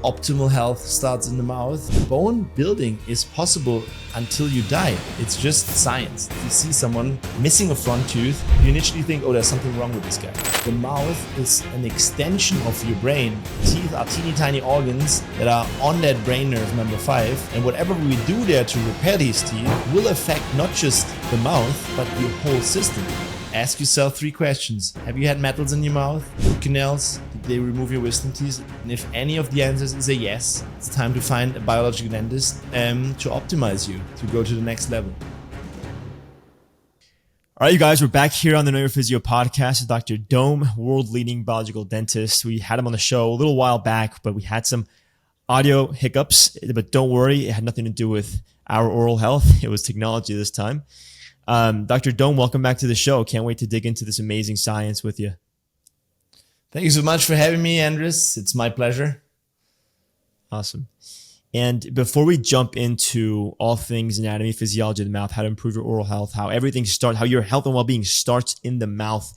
optimal health starts in the mouth. Bone building is possible until you die. It's just science. If you see someone missing a front tooth, you initially think, oh, there's something wrong with this guy. The mouth is an extension of your brain. Teeth are teeny tiny organs that are on that brain nerve number 5. And whatever we do there to repair these teeth will affect not just the mouth, but your whole system. Ask yourself 3 questions. Have you had metals in your mouth? Root canals? Did they remove your wisdom teeth? And if any of the answers is a yes, it's time to find a biological dentist to optimize you, to go to the next level. All right, you guys, we're back here on the Know Your Physio podcast with Dr. Dome, world-leading biological dentist. We had him on the show a little while back, but we had some audio hiccups. But don't worry, it had nothing to do with our oral health. It was technology this time. Dr. Dome, welcome back to the show. Can't wait to dig into this amazing science with you. Thank you so much for having me, Andres. It's my pleasure. Awesome. And before we jump into all things anatomy, physiology of the mouth, how to improve your oral health, how everything starts, how your health and well-being starts in the mouth,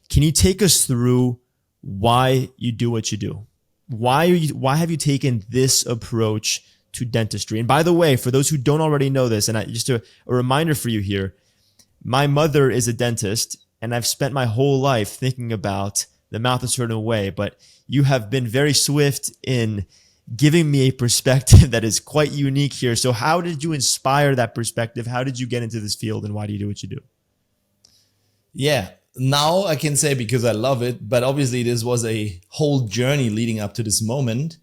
can you take us through why you do what you do? Why have you taken this approach to dentistry? And by the way, for those who don't already know this, and just a reminder for you here, my mother is a dentist, and I've spent my whole life thinking about the mouth a certain way, but you have been very swift in giving me a perspective that is quite unique here. So how did you inspire that perspective? How did you get into this field, and why do you do what you do? Yeah, now I can say because I love it, but obviously this was a whole journey leading up to this moment.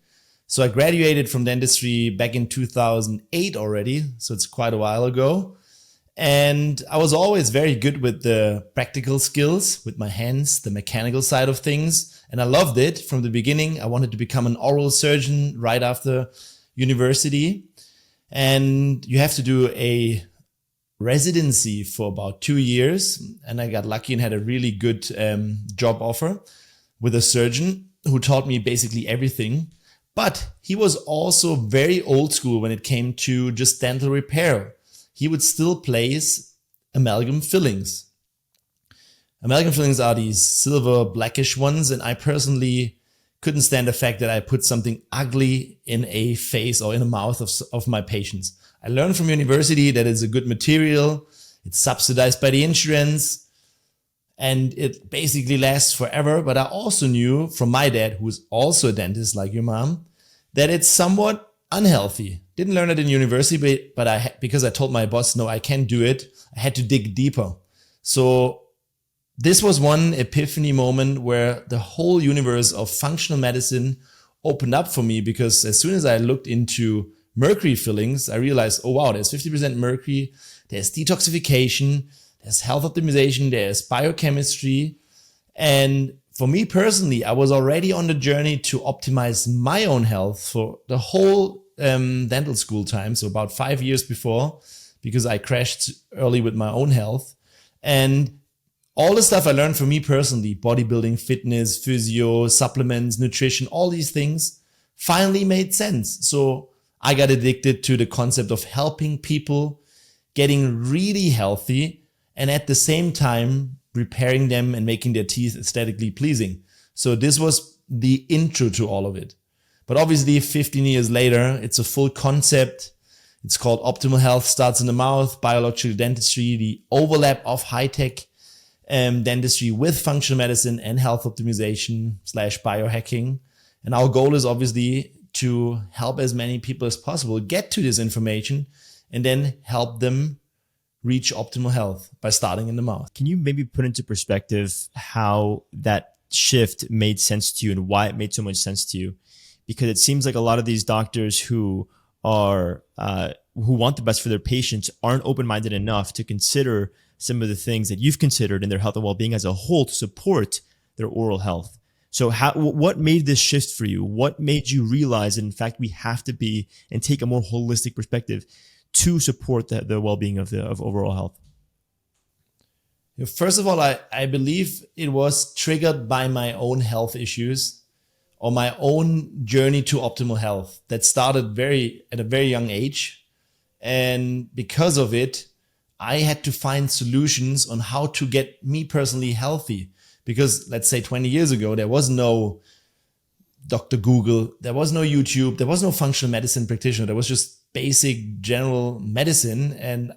So I graduated from dentistry back in 2008 already, so it's quite a while ago. And I was always very good with the practical skills, with my hands, the mechanical side of things. And I loved it from the beginning. I wanted to become an oral surgeon right after university. And you have to do a residency for about 2 years. And I got lucky and had a really good job offer with a surgeon who taught me basically everything. But he was also very old school when it came to just dental repair. He would still place amalgam fillings. Amalgam fillings are these silver blackish ones, and I personally couldn't stand the fact that I put something ugly in a face or in a mouth of my patients. I learned from university that it's a good material, it's subsidized by the insurance, and it basically lasts forever. But I also knew from my dad, who is also a dentist like your mom, that it's somewhat unhealthy. Didn't learn it in university, but because I told my boss, no, I can't do it, I had to dig deeper. So this was one epiphany moment where the whole universe of functional medicine opened up for me, because as soon as I looked into mercury fillings, I realized, oh wow, there's 50% mercury, there's detoxification, there's health optimization, there's biochemistry. And for me personally, I was already on the journey to optimize my own health for the whole dental school time. So about 5 years before, because I crashed early with my own health. And all the stuff I learned from me personally, bodybuilding, fitness, physio, supplements, nutrition, all these things finally made sense. So I got addicted to the concept of helping people getting really healthy and at the same time repairing them and making their teeth aesthetically pleasing. So this was the intro to all of it. But obviously 15 years later, it's a full concept. It's called Optimal Health Starts in the Mouth, Biological Dentistry, the overlap of high-tech dentistry with functional medicine and health optimization / biohacking. And our goal is obviously to help as many people as possible get to this information and then help them reach optimal health by starting in the mouth. Can you maybe put into perspective how that shift made sense to you and why it made so much sense to you? Because it seems like a lot of these doctors who are who want the best for their patients aren't open-minded enough to consider some of the things that you've considered in their health and well-being as a whole to support their oral health. So what made this shift for you? What made you realize that in fact we have to be and take a more holistic perspective to support the well-being of overall health? First of all, I believe it was triggered by my own health issues or my own journey to optimal health that started at a very young age. And because of it, I had to find solutions on how to get me personally healthy. Because let's say 20 years ago, there was no Dr. Google. There was no YouTube. There was no functional medicine practitioner. There was just basic general medicine. And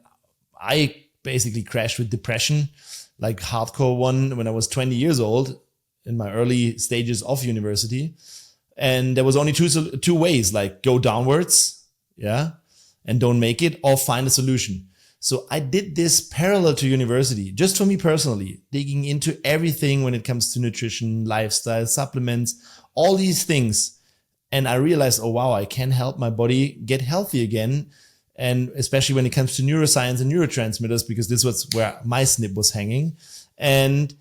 I basically crashed with depression, like hardcore one, when I was 20 years old in my early stages of university. And there was only two ways, like go downwards, yeah, and don't make it, or find a solution. So I did this parallel to university, just for me personally, digging into everything when it comes to nutrition, lifestyle, supplements, all these things. And I realized, oh, wow, I can help my body get healthy again. And especially when it comes to neuroscience and neurotransmitters, because this was where my snip was hanging. And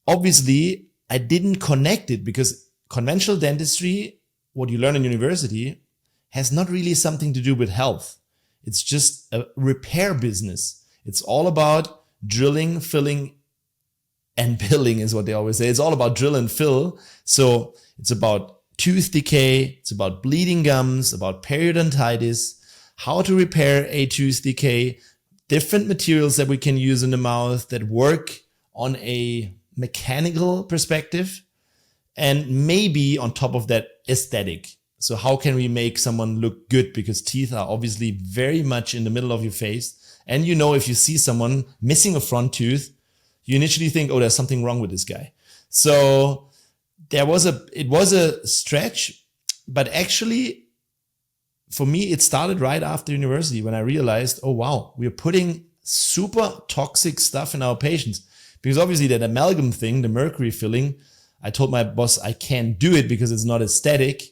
obviously I didn't connect it because conventional dentistry, what you learn in university, has not really something to do with health. It's just a repair business. It's all about drilling, filling, and billing is what they always say. It's all about drill and fill. So it's about tooth decay. It's about bleeding gums, about periodontitis, how to repair a tooth decay, different materials that we can use in the mouth that work on a mechanical perspective, and maybe on top of that, aesthetic. So how can we make someone look good? Because teeth are obviously very much in the middle of your face. And you know, if you see someone missing a front tooth, you initially think, oh, there's something wrong with this guy. So it was a stretch, but actually for me, it started right after university when I realized, oh, wow, we're putting super toxic stuff in our patients. Because obviously that amalgam thing, the mercury filling, I told my boss I can't do it because it's not aesthetic.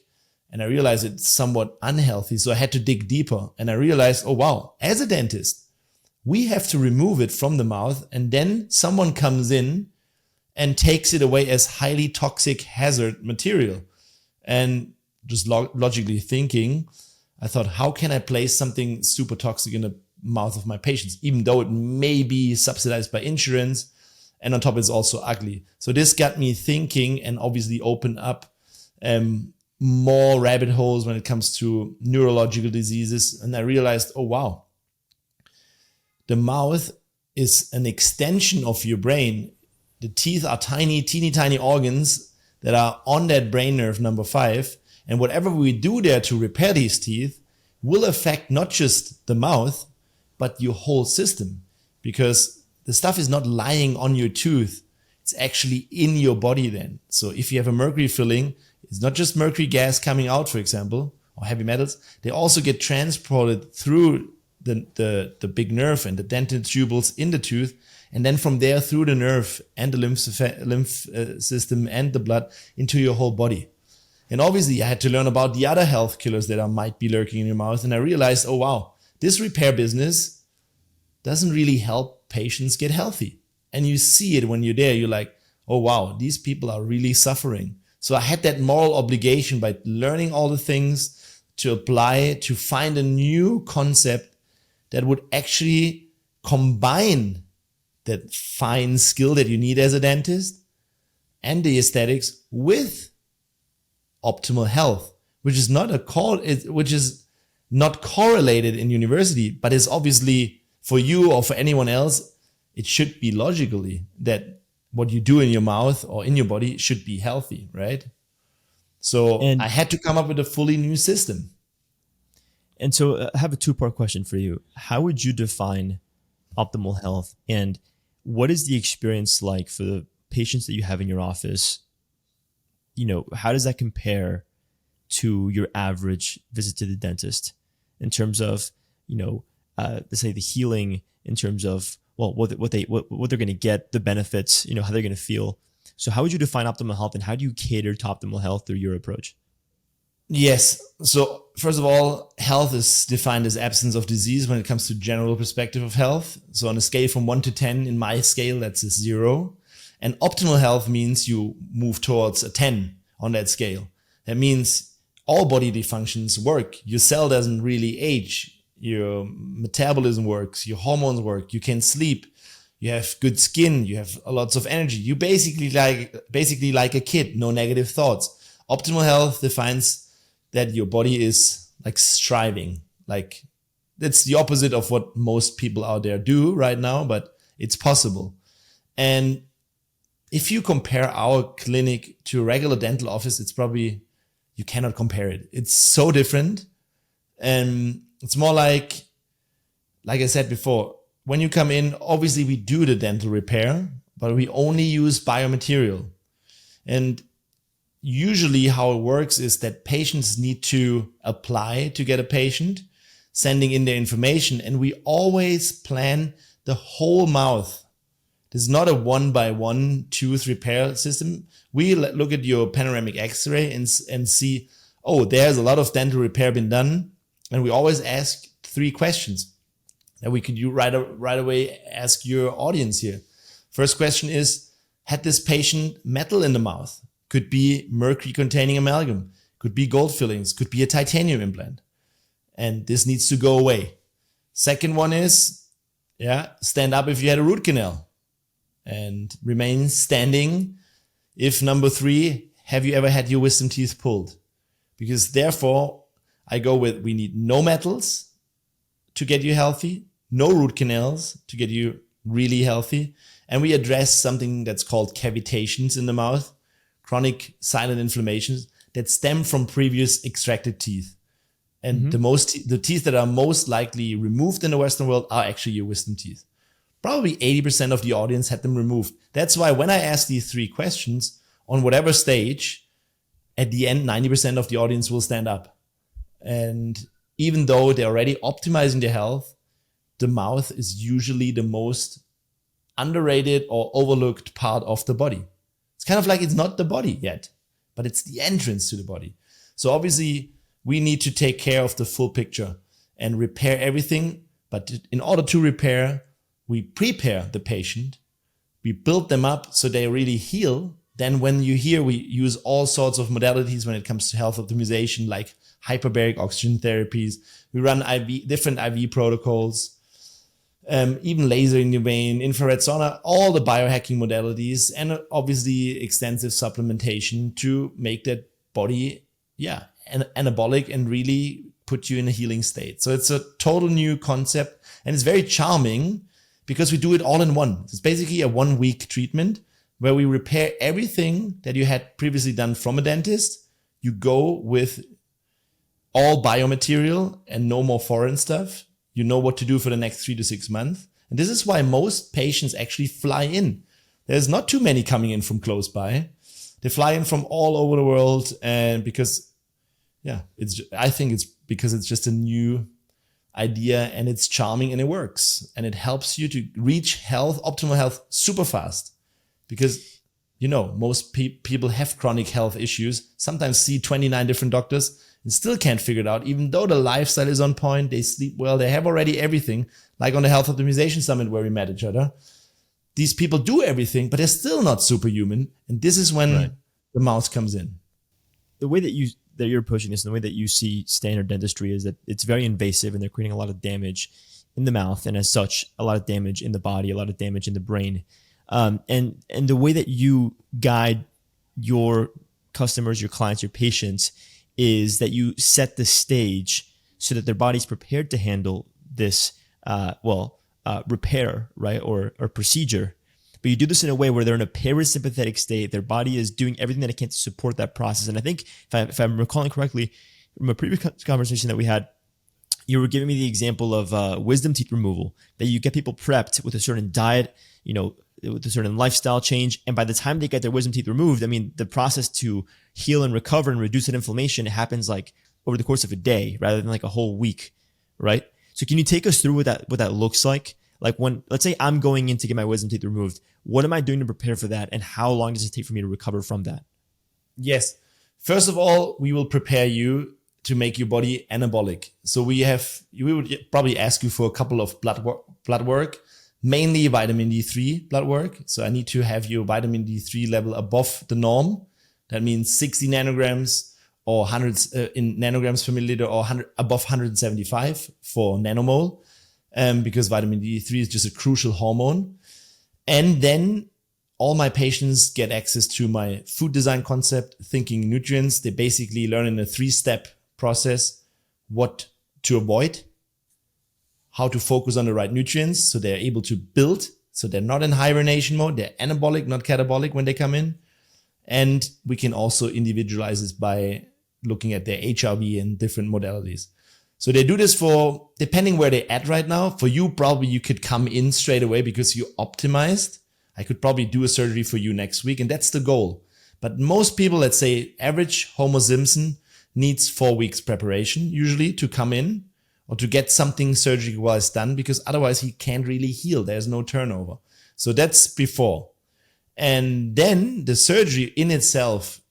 And I realized it's somewhat unhealthy. So I had to dig deeper. And I realized, oh, wow, as a dentist, we have to remove it from the mouth. And then someone comes in and takes it away as highly toxic hazard material. And just logically thinking, I thought, how can I place something super toxic in the mouth of my patients, even though it may be subsidized by insurance? And on top, it's also ugly. So this got me thinking and obviously opened up more rabbit holes when it comes to neurological diseases. And I realized, oh, wow, the mouth is an extension of your brain. The teeth are tiny, teeny tiny organs that are on that brain nerve number 5. And whatever we do there to repair these teeth will affect not just the mouth, but your whole system, because the stuff is not lying on your tooth. It's actually in your body then. So if you have a mercury filling, it's not just mercury gas coming out, for example, or heavy metals. They also get transported through the big nerve and the dentin tubules in the tooth. And then from there through the nerve and the lymph system and the blood into your whole body. And obviously I had to learn about the other health killers that might be lurking in your mouth. And I realized, oh, wow, this repair business doesn't really help patients get healthy. And you see it when you're there. You're like, oh, wow, these people are really suffering. So I had that moral obligation by learning all the things to apply, to find a new concept that would actually combine that fine skill that you need as a dentist and the aesthetics with optimal health, which is not correlated in university, but is obviously for you or for anyone else, it should be logically that what you do in your mouth or in your body should be healthy, right? So I had to come up with a fully new system. And so I have a 2-part question for you. How would you define optimal health? And what is the experience like for the patients that you have in your office? You know, how does that compare to your average visit to the dentist in terms of, you know, let's say the healing, in terms of, well, what they're going to get, the benefits, you know, how they're going to feel. So how would you define optimal health, and how do you cater to optimal health through your approach? Yes. So first of all, health is defined as absence of disease when it comes to general perspective of health. So on a scale from 1 to 10, in my scale, that's a 0. And optimal health means you move towards a 10 on that scale. That means all bodily functions work. Your cell doesn't really age. Your metabolism works, your hormones work, you can sleep, you have good skin, you have lots of energy. You basically like a kid, no negative thoughts. Optimal health defines that your body is like striving. Like that's the opposite of what most people out there do right now, but it's possible. And if you compare our clinic to a regular dental office, it's probably you cannot compare it. It's so different. And it's more like I said before, when you come in, obviously we do the dental repair, but we only use biomaterial. And usually how it works is that patients need to apply to get a patient, sending in their information. And we always plan the whole mouth. This is not a 1-by-1 tooth repair system. We look at your panoramic x-ray and see, oh, there's a lot of dental repair been done. And we always ask 3 questions that we could right away ask your audience here. First question is, had this patient metal in the mouth? Could be mercury-containing amalgam, could be gold fillings, could be a titanium implant. And this needs to go away. Second one is, stand up if you had a root canal and remain standing if, number 3, have you ever had your wisdom teeth pulled? Because therefore, I go with, we need no metals to get you healthy, no root canals to get you really healthy. And we address something that's called cavitations in the mouth, chronic silent inflammations that stem from previous extracted teeth. And the teeth that are most likely removed in the Western world are actually your wisdom teeth. Probably 80% of the audience had them removed. That's why when I ask these 3 questions on whatever stage, at the end, 90% of the audience will stand up. And even though they're already optimizing their health, the mouth is usually the most underrated or overlooked part of the body. It's kind of like it's not the body yet, but it's the entrance to the body. So obviously we need to take care of the full picture and repair everything. But in order to repair, we prepare the patient. We build them up so they really heal. Then when you hear, we use all sorts of modalities when it comes to health optimization, like hyperbaric oxygen therapies. We run different IV protocols, even laser in the vein, infrared sauna, all the biohacking modalities, and obviously extensive supplementation to make that body, anabolic and really put you in a healing state. So it's a total new concept, and it's very charming because we do it all in one. It's basically a 1-week treatment where we repair everything that you had previously done from a dentist. You go with all biomaterial and no more foreign stuff. You know what to do for the next 3 to 6 months. And this is why most patients actually fly in. There's not too many coming in from close by. They fly in from all over the world. And because, I think it's because it's just a new idea and it's charming and it works. And it helps you to reach optimal health super fast. Because, most people have chronic health issues, sometimes see 29 different doctors and still can't figure it out, even though the lifestyle is on point, they sleep well, they have already everything, like on the Health Optimization Summit where we met each other. These people do everything, but they're still not superhuman. And this is when the mouth comes in. The way that you're pushing this and the way that you see standard dentistry is that it's very invasive and they're creating a lot of damage in the mouth. And as such, a lot of damage in the body, a lot of damage in the brain. And the way that you guide your customers, your clients, your patients is that you set the stage so that their body's prepared to handle this, repair, right? Or procedure. But you do this in a way where they're in a parasympathetic state. Their body is doing everything that it can to support that process. And I think if I'm recalling correctly from a previous conversation that we had, you were giving me the example of wisdom teeth removal, that you get people prepped with a certain diet, with a certain lifestyle change. And by the time they get their wisdom teeth removed, the process to heal and recover and reduce that inflammation happens like over the course of a day rather than like a whole week, right? So can you take us through what that looks like? Like when, let's say I'm going in to get my wisdom teeth removed, what am I doing to prepare for that? And how long does it take for me to recover from that? Yes. First of all, we will prepare you to make your body anabolic. So we would probably ask you for a couple of blood work, mainly vitamin D3 blood work. So I need to have your vitamin D3 level above the norm. That means 60 nanograms or 100 in nanograms per milliliter or above 175 for nanomole. Because vitamin D3 is just a crucial hormone. And then all my patients get access to my food design concept, thinking nutrients. They basically learn in a 3-step process what to avoid, how to focus on the right nutrients so they're able to build, so they're not in hibernation mode, they're anabolic, not catabolic when they come in. And we can also individualize this by looking at their HRV and different modalities. So they do this for, depending where they're at right now. For you, probably you could come in straight away because you optimized. I could probably do a surgery for you next week, and that's the goal. But most people, let's say average Homo Simpson, needs 4 weeks preparation usually to come in or to get something surgery-wise done, because otherwise he can't really heal. There's no turnover. So that's before. And then the surgery in itself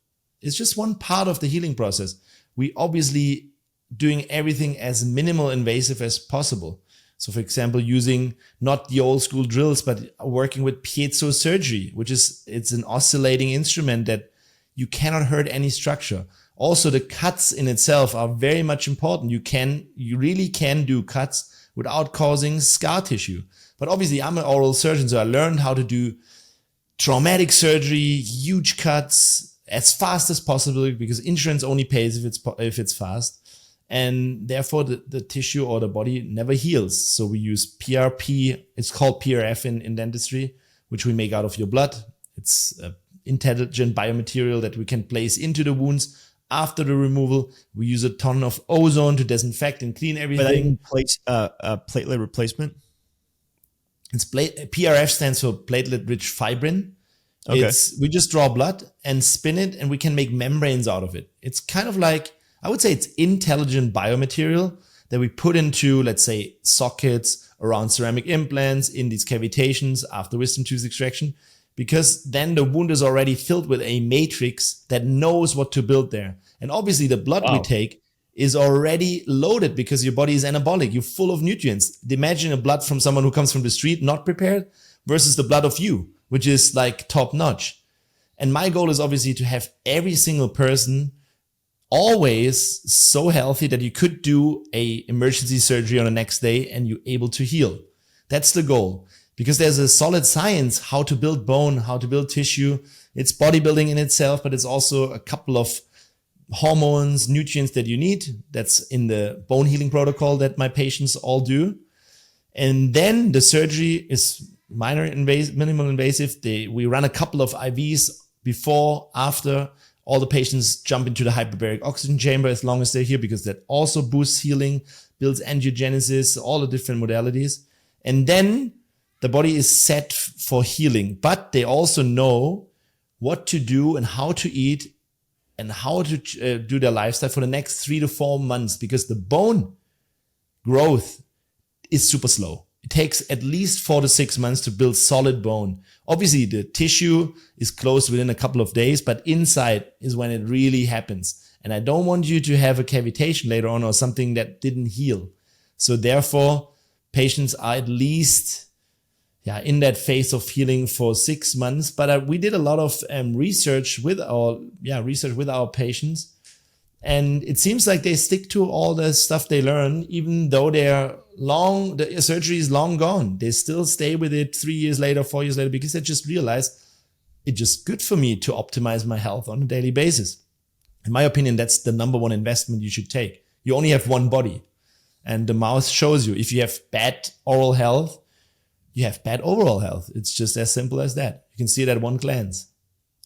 is just one part of the healing process. We obviously doing everything as minimal invasive as possible. So for example, using not the old school drills, but working with piezo surgery, it's an oscillating instrument that you cannot hurt any structure. Also, the cuts in itself are very much important. You really can do cuts without causing scar tissue. But obviously I'm an oral surgeon, so I learned how to do traumatic surgery, huge cuts as fast as possible, because insurance only pays if it's fast. And therefore the tissue or the body never heals. So we use PRP. It's called PRF in dentistry, which we make out of your blood. It's an intelligent biomaterial that we can place into the wounds after the removal. We use a ton of ozone to disinfect and clean everything. Platelet replacement? PRF stands for platelet-rich fibrin. Okay. We just draw blood and spin it, and we can make membranes out of it. It's kind of like, I would say it's intelligent biomaterial that we put into, let's say, sockets around ceramic implants, in these cavitations after wisdom tooth extraction, because then the wound is already filled with a matrix that knows what to build there. And obviously the blood we take is already loaded because your body is anabolic. You're full of nutrients. Imagine a blood from someone who comes from the street, not prepared, versus the blood of you, which is like top notch. And my goal is obviously to have every single person always so healthy that you could do a emergency surgery on the next day and you're able to heal. That's the goal, because there's a solid science how to build bone, how to build tissue. It's bodybuilding in itself, but it's also a couple of hormones, nutrients that you need. That's in the bone healing protocol that my patients all do. And then the surgery is minimal invasive. We run a couple of IVs before, after. All the patients jump into the hyperbaric oxygen chamber as long as they're here, because that also boosts healing, builds angiogenesis, all the different modalities. And then the body is set for healing, but they also know what to do and how to eat and how to do their lifestyle for the next 3 to 4 months, because the bone growth is super slow. It takes at least 4 to 6 months to build solid bone. Obviously, the tissue is closed within a couple of days, but inside is when it really happens. And I don't want you to have a cavitation later on or something that didn't heal. So therefore, patients are at least in that phase of healing for 6 months. But we did a lot of research with our patients. And it seems like they stick to all the stuff they learn, even though the surgery is long gone. They still stay with it 3 years later, 4 years later, because they just realize it's just good for me to optimize my health on a daily basis. In my opinion, that's the number one investment you should take. You only have one body, and the mouth shows you. If you have bad oral health, you have bad overall health. It's just as simple as that. You can see it at one glance.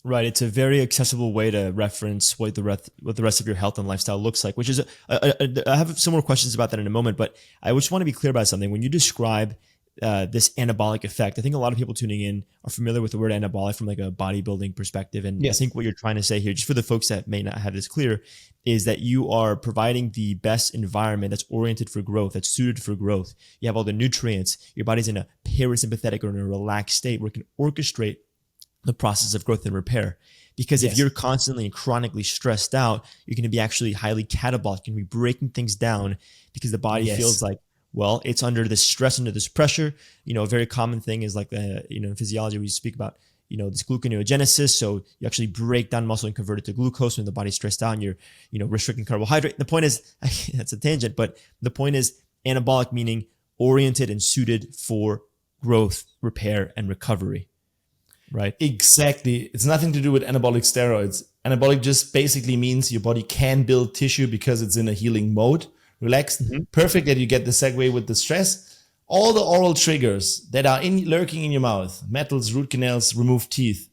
Right. It's a very accessible way to reference what the rest of your health and lifestyle looks like, which is, I have some more questions about that in a moment, but I just want to be clear about something. When you describe this anabolic effect, I think a lot of people tuning in are familiar with the word anabolic from like a bodybuilding perspective. And yes. I think what you're trying to say here, just for the folks that may not have this clear, is that you are providing the best environment that's oriented for growth, that's suited for growth. You have all the nutrients, your body's in a parasympathetic or in a relaxed state where it can orchestrate the process of growth and repair. Because if you're constantly and chronically stressed out, you're going to be actually highly catabolic. You're going to be breaking things down because the body feels like, well, it's under this stress, under this pressure. You know, a very common thing is like, in physiology, we speak about, this gluconeogenesis. So you actually break down muscle and convert it to glucose when the body's stressed out and you're, restricting carbohydrate. The point is, that's a tangent, but the point is anabolic, meaning oriented and suited for growth, repair, and recovery. Right. Exactly. It's nothing to do with anabolic steroids. Anabolic just basically means your body can build tissue because it's in a healing mode. Relaxed. Mm-hmm. Perfect that you get the segue with the stress. All the oral triggers that are lurking in your mouth, metals, root canals, removed teeth,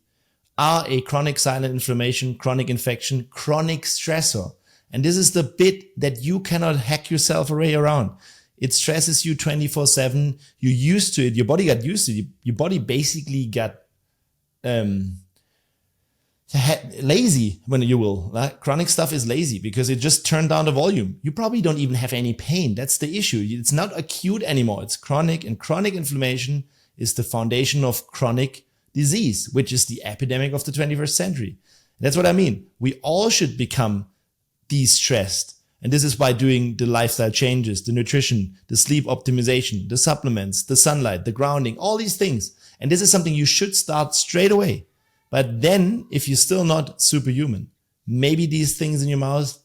are a chronic silent inflammation, chronic infection, chronic stressor. And this is the bit that you cannot hack yourself away around. It stresses you 24/7. You're used to it. Your body got used to it. Your body basically got lazy, when you will. Chronic stuff is lazy because it just turned down the volume. You probably don't even have any pain. That's the issue. It's not acute anymore. It's chronic, and chronic inflammation is the foundation of chronic disease, which is the epidemic of the 21st century. That's what I mean. We all should become de-stressed. And this is by doing the lifestyle changes, the nutrition, the sleep optimization, the supplements, the sunlight, the grounding, all these things. And this is something you should start straight away. But then, if you're still not superhuman, maybe these things in your mouth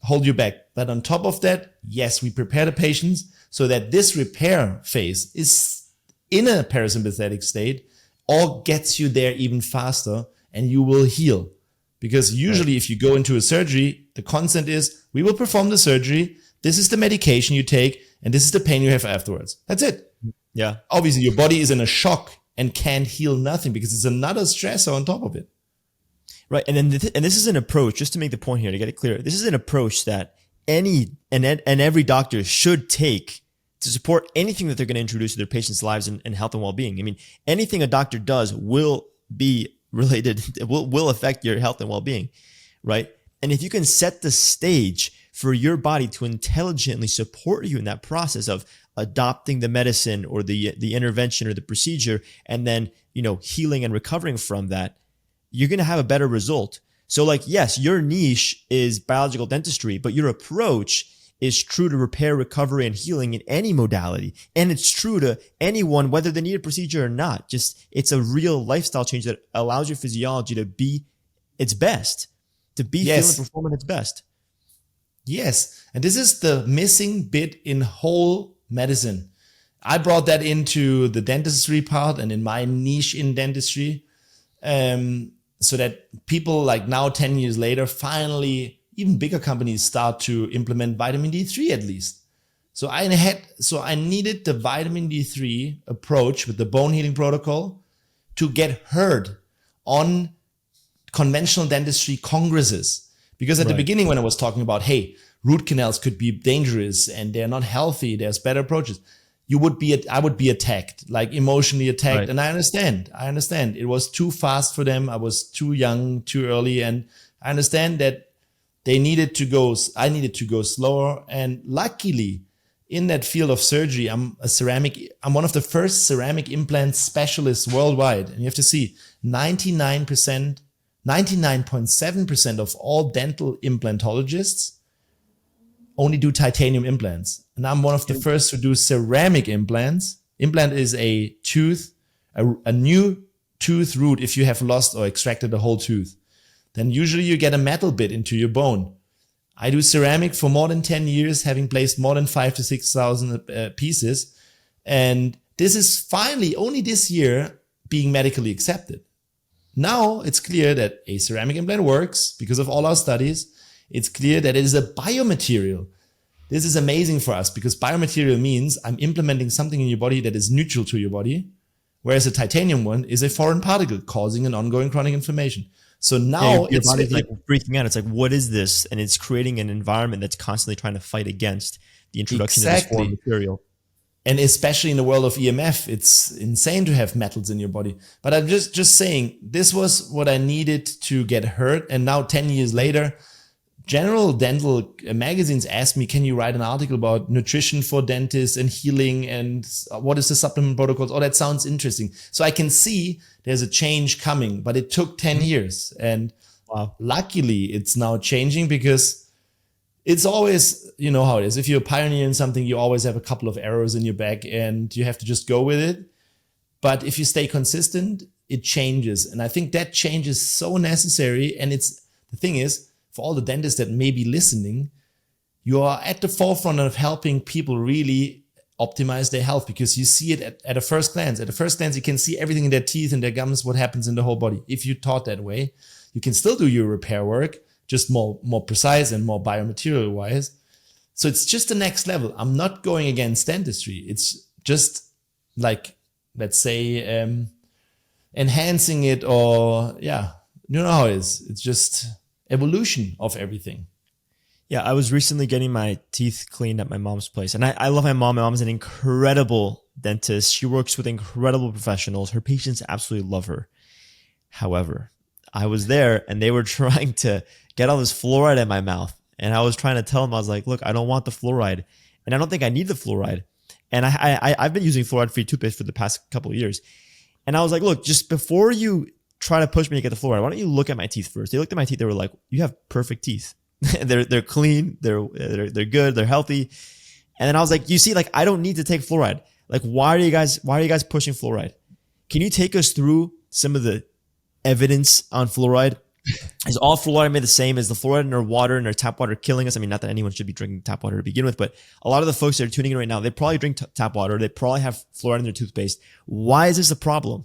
hold you back. But on top of that, yes, we prepare the patients so that this repair phase is in a parasympathetic state, or gets you there even faster, and you will heal. Because usually if you go into a surgery, the consent is, we will perform the surgery, this is the medication you take, and this is the pain you have afterwards. That's it. Yeah. Obviously, your body is in a shock and can't heal nothing because it's another stressor on top of it. Right. And then this is an approach, just to make the point here, to get it clear, this is an approach that every doctor should take to support anything that they're going to introduce to their patients' lives and health and well-being. I mean, anything a doctor does will be related, will affect your health and well-being, right? And if you can set the stage for your body to intelligently support you in that process of adopting the medicine or the intervention or the procedure, and then, healing and recovering from that, you're going to have a better result. So like, yes, your niche is biological dentistry, but your approach is true to repair, recovery, and healing in any modality. And it's true to anyone, whether they need a procedure or not. Just, it's a real lifestyle change that allows your physiology to be its best, to be feeling and performing its best. Yes. And this is the missing bit in whole medicine. I brought that into the dentistry part and in my niche in dentistry, so that people like now, 10 years later, finally, even bigger companies start to implement vitamin D3 at least. So I needed the vitamin D3 approach with the bone healing protocol to get heard on conventional dentistry congresses. Because at the beginning, when I was talking about, hey, root canals could be dangerous and they're not healthy, there's better approaches, I would be attacked, like emotionally attacked. Right. And I understand. It was too fast for them. I was too young, too early. And I understand that I needed to go slower. And luckily, in that field of surgery, I'm one of the first ceramic implant specialists worldwide. And you have to see, 99.7% of all dental implantologists only do titanium implants. And I'm one of the first to do ceramic implants. Implant is a new tooth root if you have lost or extracted a whole tooth. Then usually you get a metal bit into your bone. I do ceramic for more than 10 years, having placed more than 5,000 to 6,000 pieces. And this is finally, only this year, being medically accepted. Now it's clear that a ceramic implant works because of all our studies. It's clear that it is a biomaterial. This is amazing for us because biomaterial means I'm implementing something in your body that is neutral to your body, whereas a titanium one is a foreign particle causing an ongoing chronic inflammation. So now your body's like freaking out. It's like, what is this? And it's creating an environment that's constantly trying to fight against the introduction of this foreign material. And especially in the world of EMF, it's insane to have metals in your body. But I'm just saying, this was what I needed to get heard. And now 10 years later, general dental magazines ask me, can you write an article about nutrition for dentists and healing and what is the supplement protocols? Oh, that sounds interesting. So I can see there's a change coming, but it took 10 years. And luckily it's now changing because it's always, you know how it is. If you're a pioneer in something, you always have a couple of arrows in your back and you have to just go with it. But if you stay consistent, it changes. And I think that change is so necessary. And the thing is, for all the dentists that may be listening, you are at the forefront of helping people really optimize their health because you see it at a first glance. At a first glance, you can see everything in their teeth and their gums, what happens in the whole body. If you're taught that way, you can still do your repair work, just more precise and more biomaterial wise. So it's just the next level. I'm not going against dentistry. It's just like, let's say, enhancing it or, you know how it is. It's just evolution of everything. Yeah, I was recently getting my teeth cleaned at my mom's place. And I love my mom. My mom's an incredible dentist. She works with incredible professionals. Her patients absolutely love her. However, I was there and they were trying to get all this fluoride in my mouth. And I was trying to tell them, I was like, look, I don't want the fluoride. And I don't think I need the fluoride. And I've been using fluoride-free toothpaste for the past couple of years. And I was like, look, just before you try to push me to get the fluoride, why don't you look at my teeth first? They looked at my teeth. They were like, you have perfect teeth. they're clean. They're good. They're healthy. And then I was like, you see, like, I don't need to take fluoride. Like, why are you guys pushing fluoride? Can you take us through some of the evidence on fluoride? Is all fluoride made the same? Is the fluoride in our water and our tap water killing us? I mean, not that anyone should be drinking tap water to begin with, but a lot of the folks that are tuning in right now, they probably drink tap water. They probably have fluoride in their toothpaste. Why is this a problem?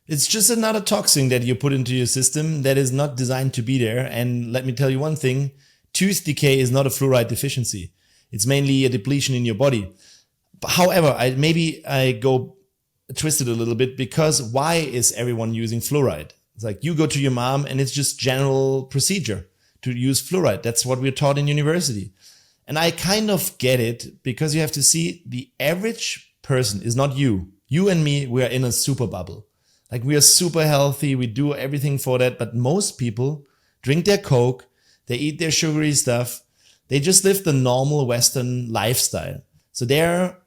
It's just another toxin that you put into your system that is not designed to be there. And let me tell you one thing, tooth decay is not a fluoride deficiency. It's mainly a depletion in your body. However, I go twisted a little bit, because why is everyone using fluoride? It's like you go to your mom and it's just general procedure to use fluoride. That's what we're taught in university. And I kind of get it, because you have to see the average person is not you. You and me, we are in a super bubble. Like, we are super healthy. We do everything for that. But most people drink their Coke. They eat their sugary stuff. They just live the normal Western lifestyle. So they're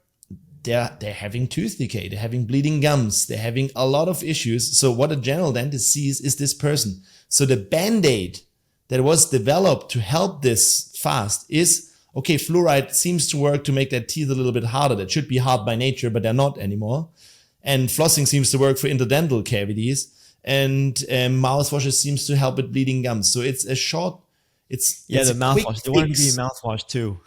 having tooth decay. They're having bleeding gums. They're having a lot of issues. So what a general dentist sees is this person. So the Band-Aid that was developed to help this fast is, okay, fluoride seems to work to make their teeth a little bit harder. That should be hard by nature, but they're not anymore. And flossing seems to work for interdental cavities. And mouthwashes seems to help with bleeding gums. So it's a short, the mouthwash. They want to be mouthwash too.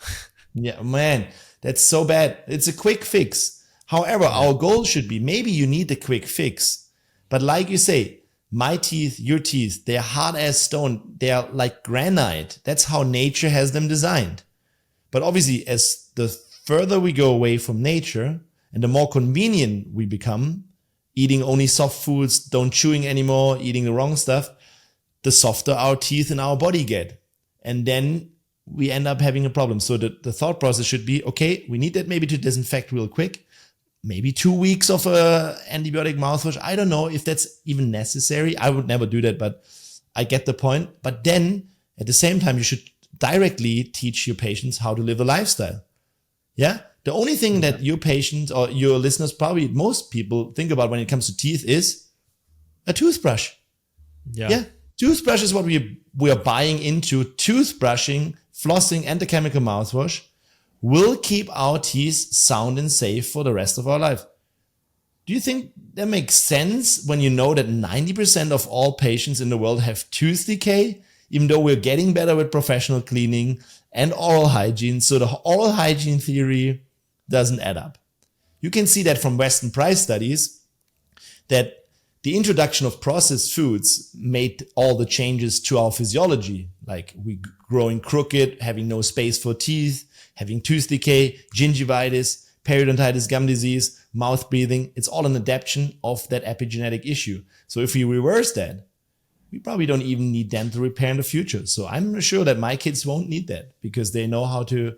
Yeah, man, that's so bad. It's a quick fix. However, our goal should be, maybe you need the quick fix. But like you say, my teeth, your teeth, they're hard as stone. They're like granite. That's how nature has them designed. But obviously, as the further we go away from nature and the more convenient we become, eating only soft foods, don't chewing anymore, eating the wrong stuff, the softer our teeth and our body get. And then we end up having a problem. So the thought process should be, okay, we need that maybe to disinfect real quick. Maybe 2 weeks of a antibiotic mouthwash. I don't know if that's even necessary. I would never do that, but I get the point. But then at the same time, you should directly teach your patients how to live a lifestyle. Yeah. The only thing that your patients or your listeners, probably most people, think about when it comes to teeth is a toothbrush. Yeah. Toothbrush is what we are buying into. Toothbrushing, flossing, and the chemical mouthwash will keep our teeth sound and safe for the rest of our life. Do you think that makes sense when you know that 90% of all patients in the world have tooth decay, even though we're getting better with professional cleaning and oral hygiene? So the oral hygiene theory doesn't add up. You can see that from Western price studies that the introduction of processed foods made all the changes to our physiology, like we growing crooked, having no space for teeth, having tooth decay, gingivitis, periodontitis, gum disease, mouth breathing. It's all an adaptation of that epigenetic issue. So if we reverse that, we probably don't even need dental repair in the future. So I'm sure that my kids won't need that, because they know how to,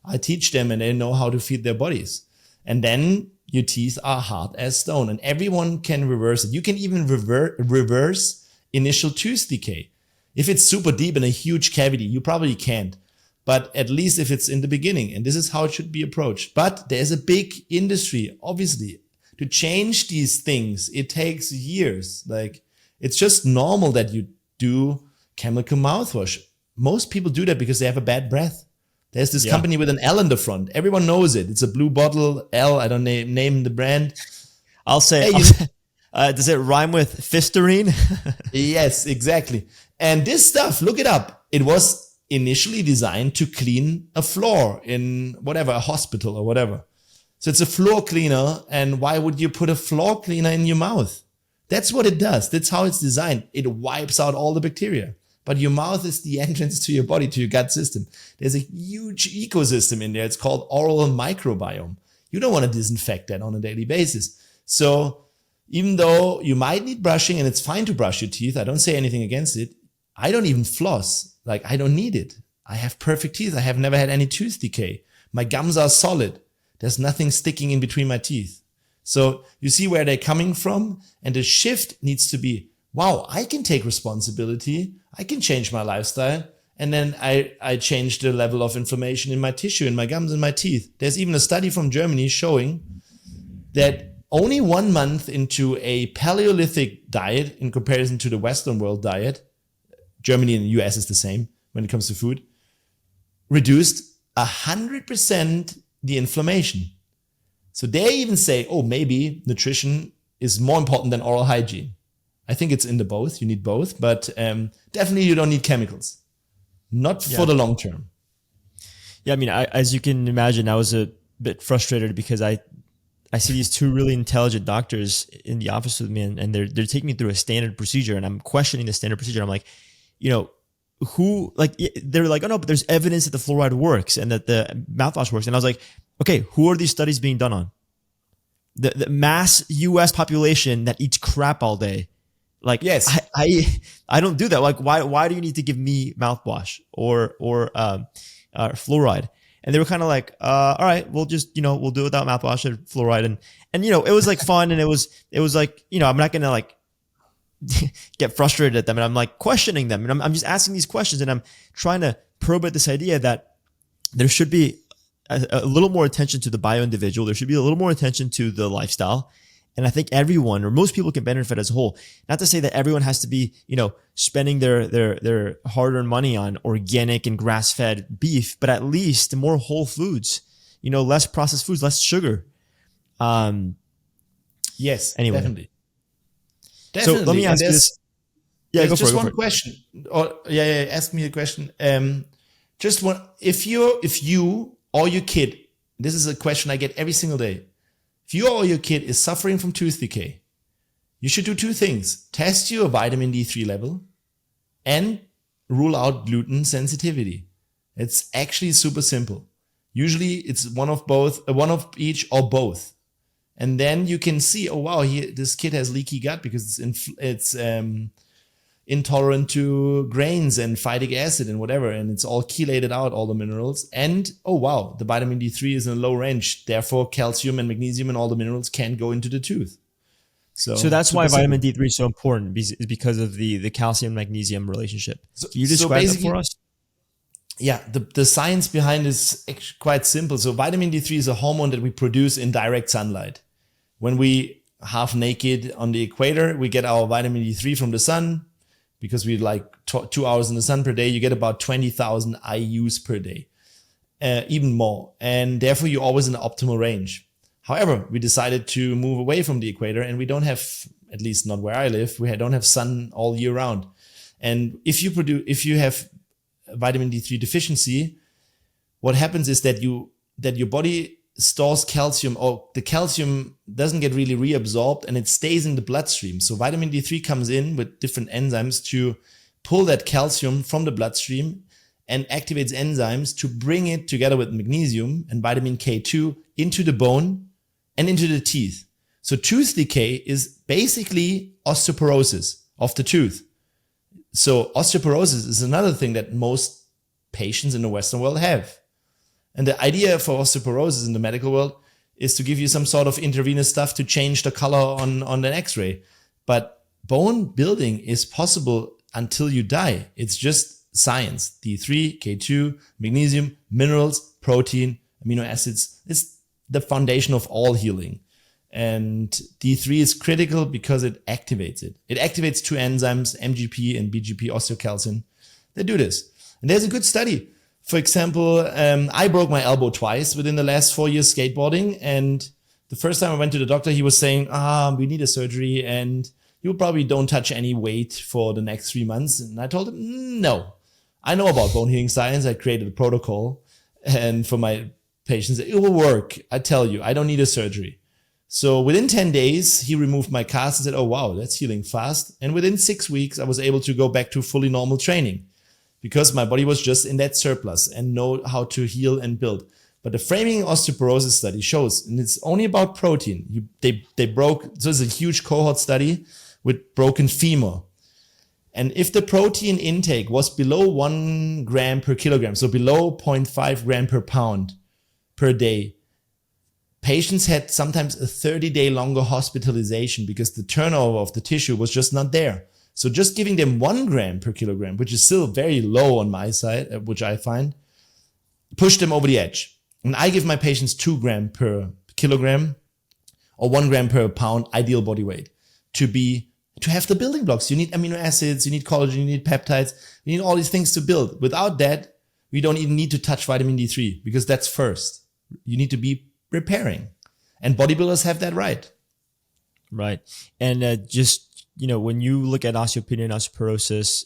I teach them and they know how to feed their bodies. And then your teeth are hard as stone, and everyone can reverse it. You can even reverse initial tooth decay. If it's super deep in a huge cavity, you probably can't. But at least if it's in the beginning, and this is how it should be approached. But there's a big industry, obviously. To change these things, it takes years. Like, it's just normal that you do chemical mouthwash. Most people do that because they have a bad breath. There's this company with an L in the front. Everyone knows it. It's a blue bottle, L. I don't name the brand. I'll say, does it rhyme with Fisterine? Yes, exactly. And this stuff, look it up. It was initially designed to clean a floor in whatever, a hospital or whatever. So it's a floor cleaner. And why would you put a floor cleaner in your mouth? That's what it does. That's how it's designed. It wipes out all the bacteria. But your mouth is the entrance to your body, to your gut system. There's a huge ecosystem in there. It's called oral microbiome. You don't want to disinfect that on a daily basis. So even though you might need brushing, and it's fine to brush your teeth, I don't say anything against it. I don't even floss. Like, I don't need it. I have perfect teeth. I have never had any tooth decay. My gums are solid. There's nothing sticking in between my teeth. So you see where they're coming from, and the shift needs to be, wow, I can take responsibility. I can change my lifestyle. And then I change the level of inflammation in my tissue, in my gums, and my teeth. There's even a study from Germany showing that only 1 month into a Paleolithic diet in comparison to the Western world diet, Germany and the US is the same when it comes to food, reduced 100% the inflammation. So they even say, oh, maybe nutrition is more important than oral hygiene. I think it's in the both. You need both, but definitely you don't need chemicals. Not for the long term. Yeah, I mean, as you can imagine, I was a bit frustrated because I see these two really intelligent doctors in the office with me, and they're taking me through a standard procedure, and I'm questioning the standard procedure. I'm like, they're like, oh no, but there's evidence that the fluoride works and that the mouthwash works. And I was like, okay, who are these studies being done on? The mass US population that eats crap all day. Like, yes, I don't do that. Like, why do you need to give me mouthwash or fluoride? And they were kind of like, all right, we'll just, we'll do it without mouthwash and fluoride. And it was like fun. And it was like, I'm not going to like get frustrated at them. And I'm like questioning them. And I'm just asking these questions, and I'm trying to probe at this idea that there should be a little more attention to the bio individual. There should be a little more attention to the lifestyle. And I think everyone or most people can benefit as a whole. Not to say that everyone has to be, spending their hard-earned money on organic and grass-fed beef, but at least more whole foods, less processed foods, less sugar. Yes, anyway. Definitely. So let me ask you this. Yeah, go for it. Just one question. Ask me a question. Just one. If you or your kid, this is a question I get every single day. If you or your kid is suffering from tooth decay, you should do two things. Test your vitamin D3 level and rule out gluten sensitivity. It's actually super simple. Usually it's one of each or both. And then you can see, oh wow, this kid has leaky gut because it's intolerant to grains and phytic acid and whatever, and it's all chelated out, all the minerals. And oh wow, the vitamin D3 is in a low range, therefore calcium and magnesium and all the minerals can't go into the tooth. So that's why vitamin D3 is so important, is because of the calcium magnesium relationship. Can you describe that for us? Yeah, the science behind is quite simple. So vitamin D3 is a hormone that we produce in direct sunlight. When we half naked on the equator, we get our vitamin D3 from the sun. Because we like 2 hours in the sun per day, you get about 20,000 IUs per day, even more. And therefore, you're always in the optimal range. However, we decided to move away from the equator, and we don't have, at least not where I live, we don't have sun all year round. And if you have vitamin D3 deficiency, what happens is that your body stores calcium, or the calcium doesn't get really reabsorbed and it stays in the bloodstream. So vitamin D3 comes in with different enzymes to pull that calcium from the bloodstream and activates enzymes to bring it together with magnesium and vitamin K2 into the bone and into the teeth. So tooth decay is basically osteoporosis of the tooth. So osteoporosis is another thing that most patients in the Western world have. And the idea for osteoporosis in the medical world is to give you some sort of intravenous stuff to change the color on an x-ray. But bone building is possible until you die. It's just science. D3, K2, magnesium, minerals, protein, amino acids. It's the foundation of all healing. And D3 is critical because it activates it. It activates two enzymes, MGP and BGP osteocalcin. They do this. And there's a good study. For example, I broke my elbow twice within the last 4 years skateboarding. And the first time I went to the doctor, he was saying, we need a surgery and you probably don't touch any weight for the next 3 months. And I told him, no, I know about bone healing science. I created a protocol, and for my patients, it will work. I tell you, I don't need a surgery. So within 10 days, he removed my cast and said, oh, wow, that's healing fast. And within 6 weeks, I was able to go back to fully normal training, because my body was just in that surplus and know how to heal and build. But the framing osteoporosis study shows, and it's only about protein. They broke, so it's a huge cohort study with broken femur. And if the protein intake was below 1 gram per kilogram, so below 0.5 gram per pound per day, patients had sometimes a 30-day longer hospitalization because the turnover of the tissue was just not there. So just giving them 1 gram per kilogram, which is still very low on my side, which I find, pushed them over the edge. And I give my patients 2 gram per kilogram or 1 gram per pound ideal body weight to have the building blocks. You need amino acids, you need collagen, you need peptides, you need all these things to build. Without that, we don't even need to touch vitamin D3 because that's first. You need to be repairing. And bodybuilders have that right. Right. And just, when you look at osteopenia and osteoporosis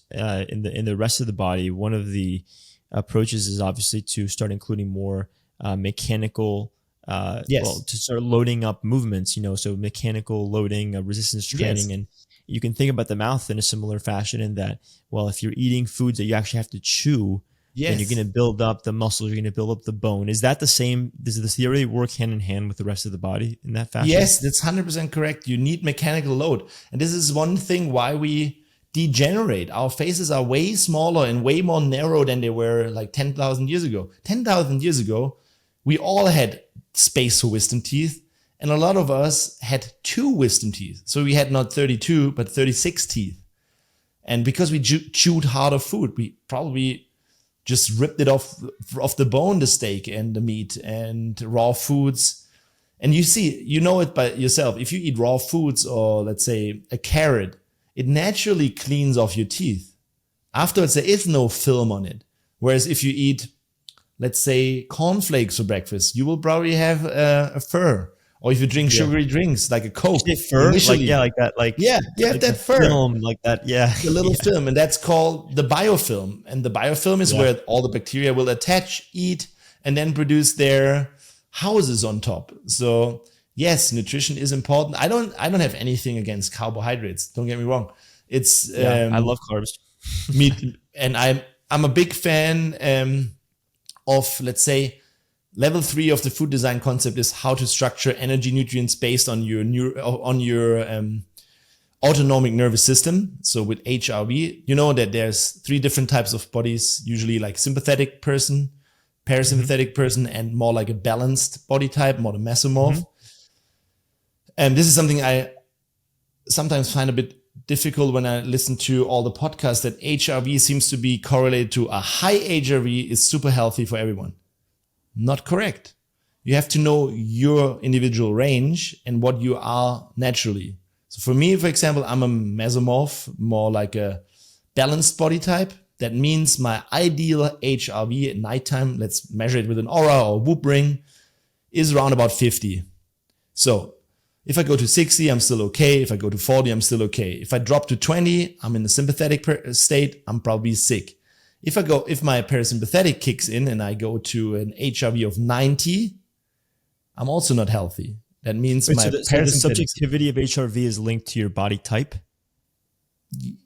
in the rest of the body, one of the approaches is obviously to start including more mechanical, to start loading up movements, so mechanical loading, resistance training. And you can think about the mouth in a similar fashion in that, well, if you're eating foods that you actually have to chew, then you're going to build up the muscles, you're going to build up the bone. Is that the same? Does the theory work hand in hand with the rest of the body in that fashion? Yes, that's 100% correct. You need mechanical load. And this is one thing why we degenerate. Our faces are way smaller and way more narrow than they were like 10,000 years ago. 10,000 years ago, we all had space for wisdom teeth. And a lot of us had 2 wisdom teeth. So we had not 32, but 36 teeth. And because we chewed harder food, we probably just ripped it off the bone, the steak and the meat and raw foods. And you know it by yourself. If you eat raw foods or let's say a carrot, it naturally cleans off your teeth. Afterwards, there is no film on it. Whereas if you eat, let's say, cornflakes for breakfast, you will probably have a fur. Or if you drink sugary drinks like a Coke, fur, like that, you have that fur, film, like that, the little film, and that's called the biofilm. And the biofilm is where all the bacteria will attach, eat, and then produce their houses on top. So yes, nutrition is important. I don't have anything against carbohydrates. Don't get me wrong. It's I love carbs. And I'm a big fan of, let's say, level 3 of the food design concept is how to structure energy nutrients based on your autonomic nervous system. So with HRV, you know that there's 3 different types of bodies, usually like sympathetic person, parasympathetic person, and more like a balanced body type, more the mesomorph. And this is something I sometimes find a bit difficult when I listen to all the podcasts, that HRV seems to be correlated to a high HRV is super healthy for everyone. Not correct. You have to know your individual range and what you are naturally. So for me, for example, I'm a mesomorph, more like a balanced body type. That means my ideal HRV at nighttime, let's measure it with an aura or Whoop ring, is around about 50. So if I go to 60, I'm still okay. If I go to 40, I'm still okay. If I drop to 20, I'm in a sympathetic state, I'm probably sick. If my parasympathetic kicks in and I go to an HRV of 90, I'm also not healthy. That means so the subjectivity of HRV is linked to your body type?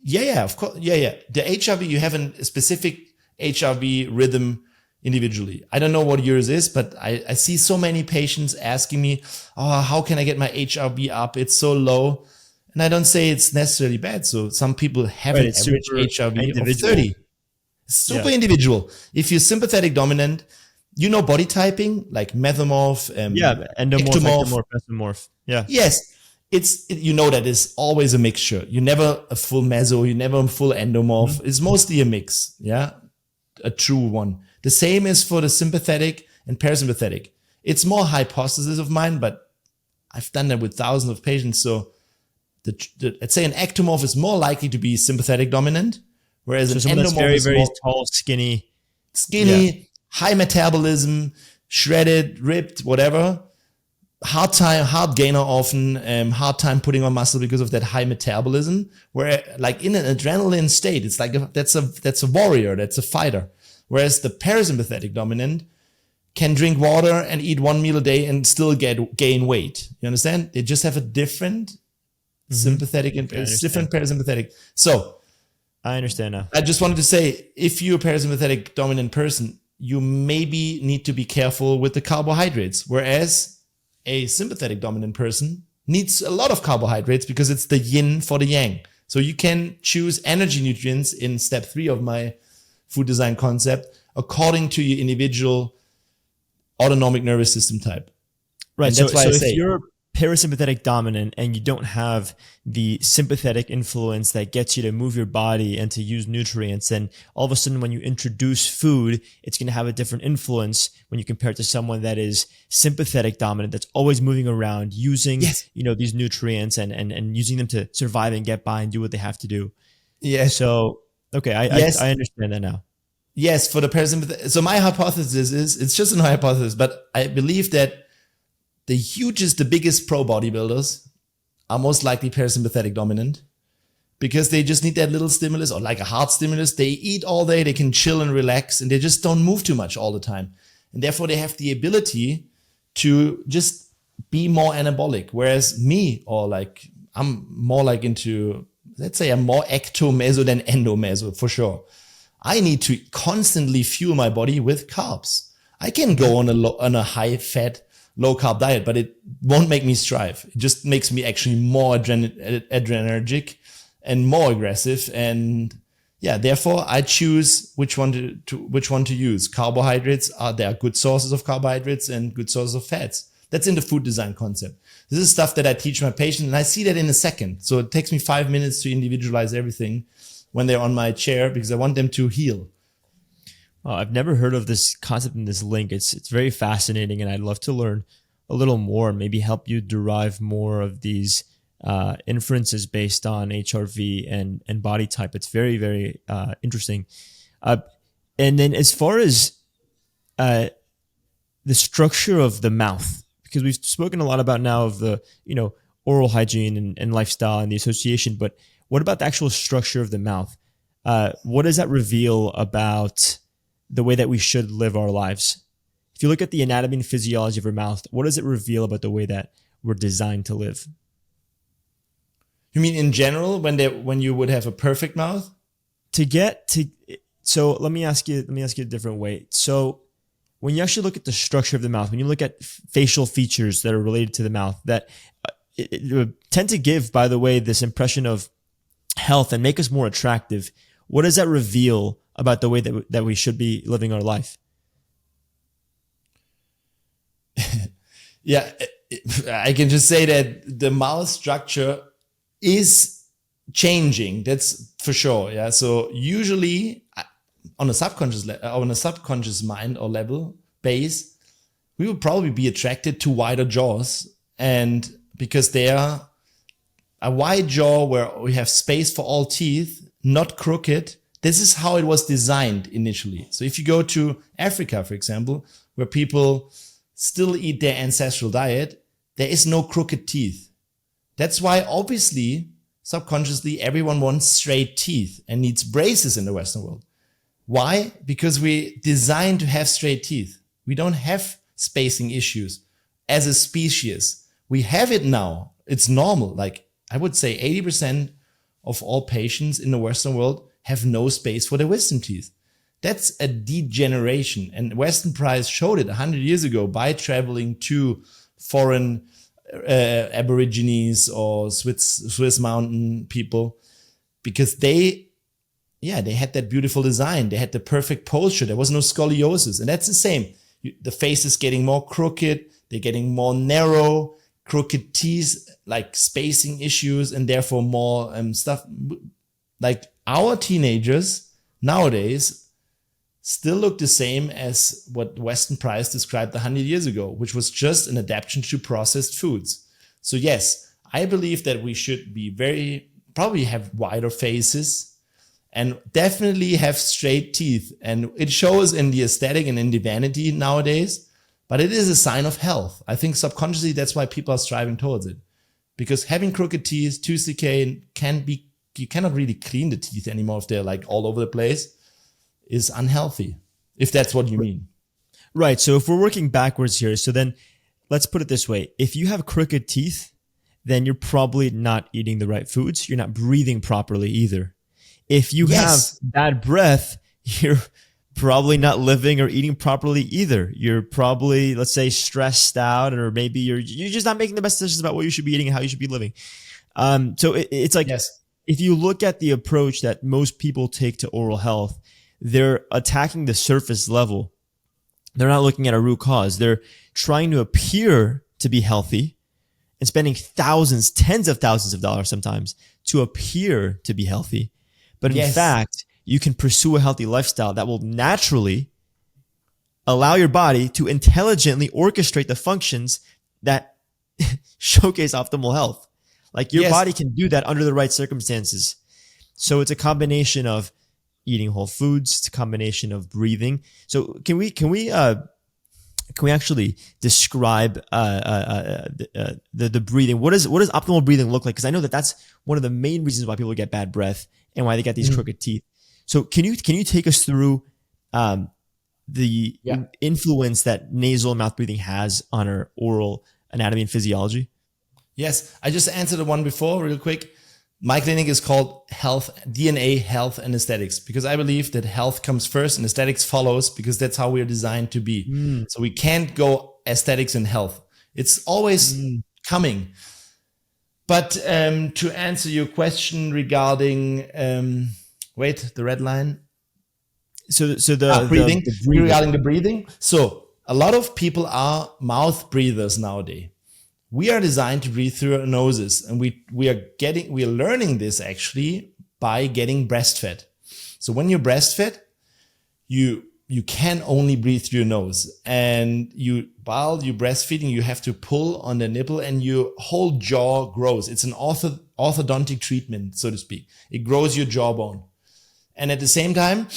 Yeah, of course. Yeah. The HRV, you have a specific HRV rhythm individually. I don't know what yours is, but I see so many patients asking me, how can I get my HRV up? It's so low. And I don't say it's necessarily bad. So some people have an average HRV of 30. Super individual. If you're sympathetic dominant, you know body typing like mesomorph, endomorph, mesomorph. Yeah. Yes, you know that it's always a mixture. You're never a full meso, you're never a full endomorph. It's mostly a mix. Yeah, a true one. The same is for the sympathetic and parasympathetic. It's more hypothesis of mine, but I've done that with thousands of patients. So let's say an ectomorph is more likely to be sympathetic dominant. Whereas an endomorph very, very tall, skinny, high metabolism, shredded, ripped, whatever. Hard gainer often, hard time putting on muscle because of that high metabolism. Where like in an adrenaline state, it's like that's a warrior, that's a fighter. Whereas the parasympathetic dominant can drink water and eat 1 meal a day and still gain weight. You understand? They just have a different sympathetic and different parasympathetic. So I understand now. I just wanted to say, if you're a parasympathetic dominant person, you maybe need to be careful with the carbohydrates. Whereas a sympathetic dominant person needs a lot of carbohydrates because it's the yin for the yang. So you can choose energy nutrients in step 3 of my food design concept according to your individual autonomic nervous system type. Right. And So, that's why so I if say, you're parasympathetic dominant and you don't have the sympathetic influence that gets you to move your body and to use nutrients, and all of a sudden when you introduce food, it's going to have a different influence when you compare it to someone that is sympathetic dominant, that's always moving around, using, yes, these nutrients and using them to survive and get by and do what they have to do. yes, So, okay, yes, I understand that now. yes, for the parasympathetic. So my hypothesis is, it's just an hypothesis, but I believe that the biggest pro bodybuilders are most likely parasympathetic dominant, because they just need that little stimulus, or like a heart stimulus. They eat all day, they can chill and relax, and they just don't move too much all the time. And therefore they have the ability to just be more anabolic. Whereas me, or like, I'm more like into, let's say I'm more ectomeso than endomeso for sure. I need to constantly fuel my body with carbs. I can go on a high fat, low carb diet, but it won't make me strive. It just makes me actually more adrenergic and more aggressive. And yeah, therefore I choose which one to use. Carbohydrates there are good sources of carbohydrates and good sources of fats. That's in the food design concept. This is stuff that I teach my patients, and I see that in a second. So it takes me 5 minutes to individualize everything when they're on my chair, because I want them to heal. I've never heard of this concept in this link. It's very fascinating, and I'd love to learn a little more and maybe help you derive more of these inferences based on HRV and body type. It's very, very interesting. And then as far as the structure of the mouth, because we've spoken a lot about now of the, oral hygiene and lifestyle and the association, but what about the actual structure of the mouth? What does that reveal about the way that we should live our lives? If you look at the anatomy and physiology of our mouth, what does it reveal about the way that we're designed to live? You mean in general, when you would have a perfect mouth? So let me ask you a different way. So when you actually look at the structure of the mouth, when you look at facial features that are related to the mouth, that it tend to give, by the way, this impression of health and make us more attractive, what does that reveal about the way that we should be living our life? Yeah, I can just say that the mouth structure is changing. That's for sure. Yeah. So usually on a subconscious mind or level base, we would probably be attracted to wider jaws, and because they are a wide jaw where we have space for all teeth, not crooked. This is how it was designed initially. So if you go to Africa, for example, where people still eat their ancestral diet, there is no crooked teeth. That's why obviously, subconsciously, everyone wants straight teeth and needs braces in the Western world. Why? Because we designed to have straight teeth. We don't have spacing issues as a species. We have it now. It's normal. Like I would say 80% of all patients in the Western world have no space for their wisdom teeth. That's a degeneration. And Weston Price showed it 100 years ago by traveling to foreign Aborigines or Swiss mountain people, because they had that beautiful design. They had the perfect posture. There was no scoliosis. And that's the same. The face is getting more crooked. They're getting more narrow, crooked teeth, like spacing issues, and therefore more stuff. Like our teenagers nowadays still look the same as what Weston Price described 100 years ago, which was just an adaptation to processed foods. So yes, I believe that we should be probably have wider faces and definitely have straight teeth. And it shows in the aesthetic and in the vanity nowadays, but it is a sign of health. I think subconsciously that's why people are striving towards it. Because having crooked teeth, tooth decay you cannot really clean the teeth anymore if they're like all over the place, is unhealthy, if that's what you mean. Right. So if we're working backwards here, so then let's put it this way. If you have crooked teeth, then you're probably not eating the right foods. You're not breathing properly either. If you have bad breath, you're probably not living or eating properly either. You're probably, let's say, stressed out, or maybe you're just not making the best decisions about what you should be eating and how you should be living. So it's like, yes, if you look at the approach that most people take to oral health, they're attacking the surface level. They're not looking at a root cause. They're trying to appear to be healthy and spending thousands, tens of thousands of dollars sometimes to appear to be healthy. But in fact, you can pursue a healthy lifestyle that will naturally allow your body to intelligently orchestrate the functions that showcase optimal health. Like your body can do that under the right circumstances. So it's a combination of eating whole foods. It's a combination of breathing. So can we actually describe the breathing? What does optimal breathing look like? Because I know that that's one of the main reasons why people get bad breath and why they get these crooked teeth. So can you take us through the influence that nasal and mouth breathing has on our oral anatomy and physiology? Yes, I just answered the one before real quick. My clinic is called DNA Health and Aesthetics, because I believe that health comes first and aesthetics follows, because that's how we're designed to be. So we can't go aesthetics and health. It's always coming. But to answer your question regarding, the red line. So the breathing. the breathing. Regarding the breathing. So a lot of people are mouth breathers nowadays. We are designed to breathe through our noses, and we are learning this actually by getting breastfed. So when you're breastfed, you can only breathe through your nose, and while you're breastfeeding, you have to pull on the nipple, and your whole jaw grows. It's an orthodontic treatment, so to speak. It grows your jawbone, and at the same time,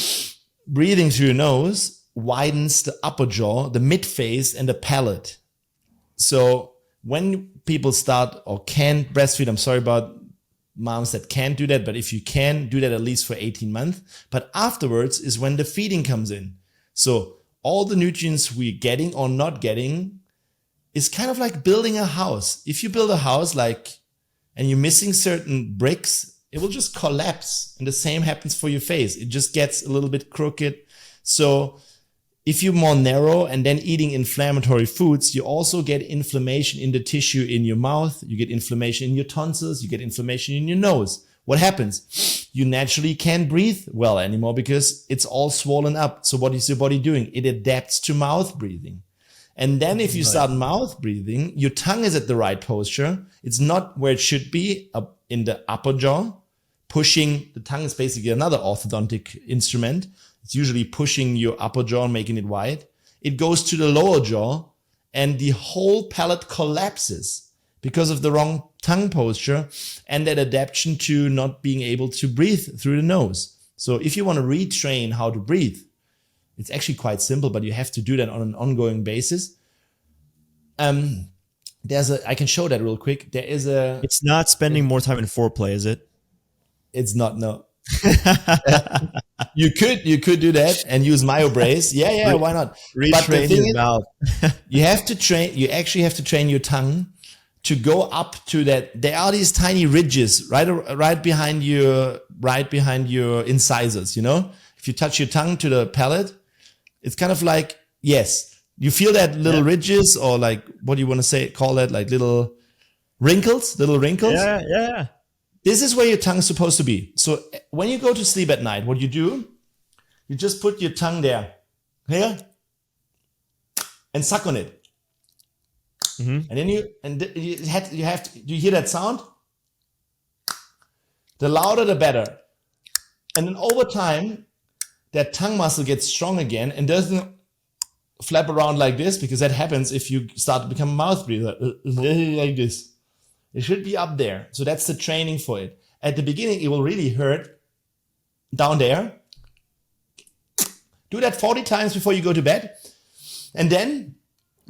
breathing through your nose widens the upper jaw, the midface, and the palate. So when people start or can breastfeed, I'm sorry about moms that can't do that, but if you can, do that at least for 18 months. But afterwards is when the feeding comes in. So all the nutrients we're getting or not getting is kind of like building a house. If you build a house and you're missing certain bricks, it will just collapse. And the same happens for your face. It just gets a little bit crooked. So if you're more narrow and then eating inflammatory foods, you also get inflammation in the tissue in your mouth. You get inflammation in your tonsils. You get inflammation in your nose. What happens? You naturally can't breathe well anymore because it's all swollen up. So what is your body doing? It adapts to mouth breathing. And then if you start mouth breathing, your tongue is at the right posture. It's not where it should be, up in the upper jaw. Pushing the tongue is basically another orthodontic instrument. It's usually pushing your upper jaw and making it wide. It goes to the lower jaw, and the whole palate collapses because of the wrong tongue posture and that adaptation to not being able to breathe through the nose. So if you want to retrain how to breathe, it's actually quite simple, but you have to do that on an ongoing basis. I can show that real quick. It's not spending more time in foreplay, is it? It's not, no. You could do that and use MyoBrace. Yeah, why not? Retrain your mouth. You actually have to train your tongue to go up to that. There are these tiny ridges right behind your incisors, you know? If you touch your tongue to the palate, it's kind of like, yes, you feel that little ridges, or like, what do you want to call that? Like little wrinkles? Yeah. This is where your tongue is supposed to be. So when you go to sleep at night, what you do, you just put your tongue there, here, and suck on it. And then you hear that sound? The louder, the better. And then over time, that tongue muscle gets strong again and doesn't flap around like this, because that happens if you start to become a mouth breather, like this. It should be up there. So that's the training for it. At the beginning, it will really hurt down there. Do that 40 times before you go to bed. And then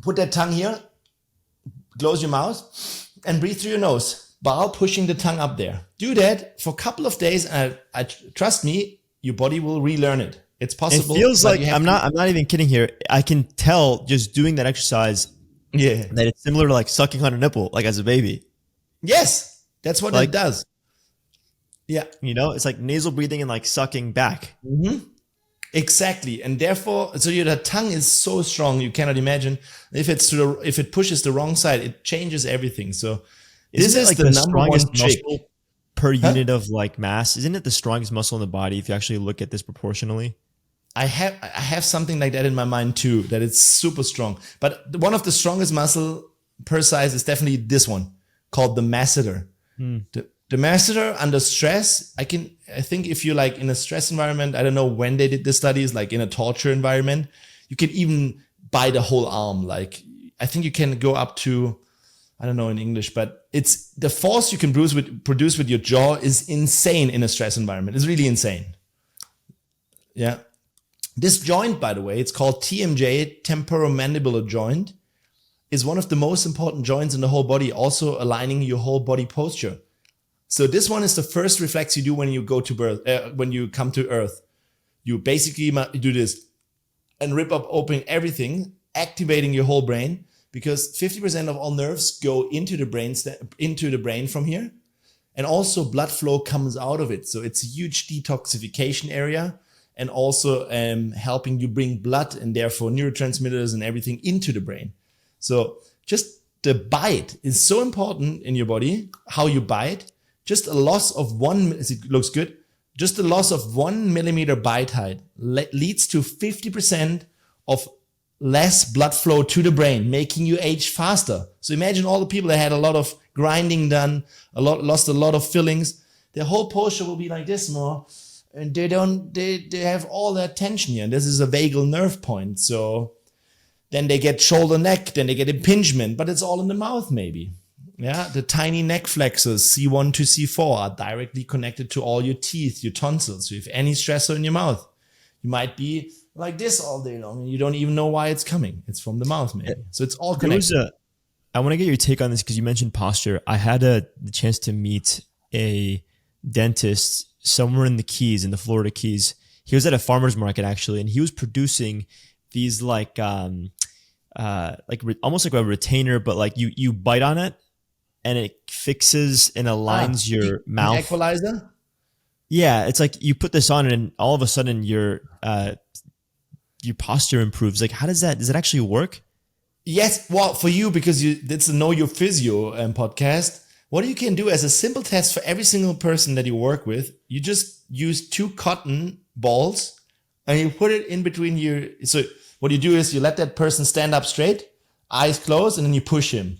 put that tongue here, close your mouth, and breathe through your nose while pushing the tongue up there. Do that for a couple of days, and trust me, your body will relearn it. It's possible. It feels like, I'm not even kidding here. I can tell just doing that exercise that it's similar to like sucking on a nipple, like as a baby. Yes, that's what it does. Yeah. You know, it's like nasal breathing and like sucking back. Exactly. And therefore, so your tongue is so strong, you cannot imagine. If it pushes the wrong side, it changes everything. So this is like the number one trick. per unit of like mass? Isn't it the strongest muscle in the body if you actually look at this proportionally? I have something like that in my mind too, that it's super strong. But one of the strongest muscle per size is definitely this one called the masseter. The masseter under stress, I think if you're like in a stress environment, I don't know when they did the studies, like in a torture environment, you can even bite a whole arm. Like I think you can go up to, I don't know in English, but it's the force you can produce with your jaw is insane in a stress environment. It's really insane. Yeah. This joint, by the way, it's called TMJ, temporomandibular joint, is one of the most important joints in the whole body, also aligning your whole body posture. So this one is the first reflex you do when you go to birth, when you come to Earth. You basically do this and rip up open everything, activating your whole brain, because 50% of all nerves go into the brain from here, and also blood flow comes out of it. So it's a huge detoxification area. And also helping you bring blood and therefore neurotransmitters and everything into the brain. So just the bite is so important in your body, how you bite. Just a loss of it looks good. Just a loss of 1 millimeter bite height leads to 50% of less blood flow to the brain, making you age faster. So imagine all the people that had a lot of grinding done, lost a lot of fillings. Their whole posture will be like this more. And they have all that tension here. And this is a vagal nerve point. So then they get shoulder neck, then they get impingement, but it's all in the mouth maybe. Yeah. The tiny neck flexors, C1 to C4, are directly connected to all your teeth, your tonsils. So if any stressor in your mouth, you might be like this all day long and you don't even know why it's coming. It's from the mouth maybe. So it's all connected. I want to get your take on this because you mentioned posture. I had the chance to meet a dentist somewhere in the Keys, in the Florida Keys. He was at a farmer's market actually, and he was producing these almost like a retainer, but like you bite on it and it fixes and aligns your mouth. An equalizer? Yeah, it's like you put this on and all of a sudden your posture improves. Like, does it actually work? Yes, well, for you, because it's a Know Your Physio podcast. What you can do as a simple test for every single person that you work with, you just use 2 cotton balls and you put it in between so what you do is you let that person stand up straight, eyes closed, and then you push him.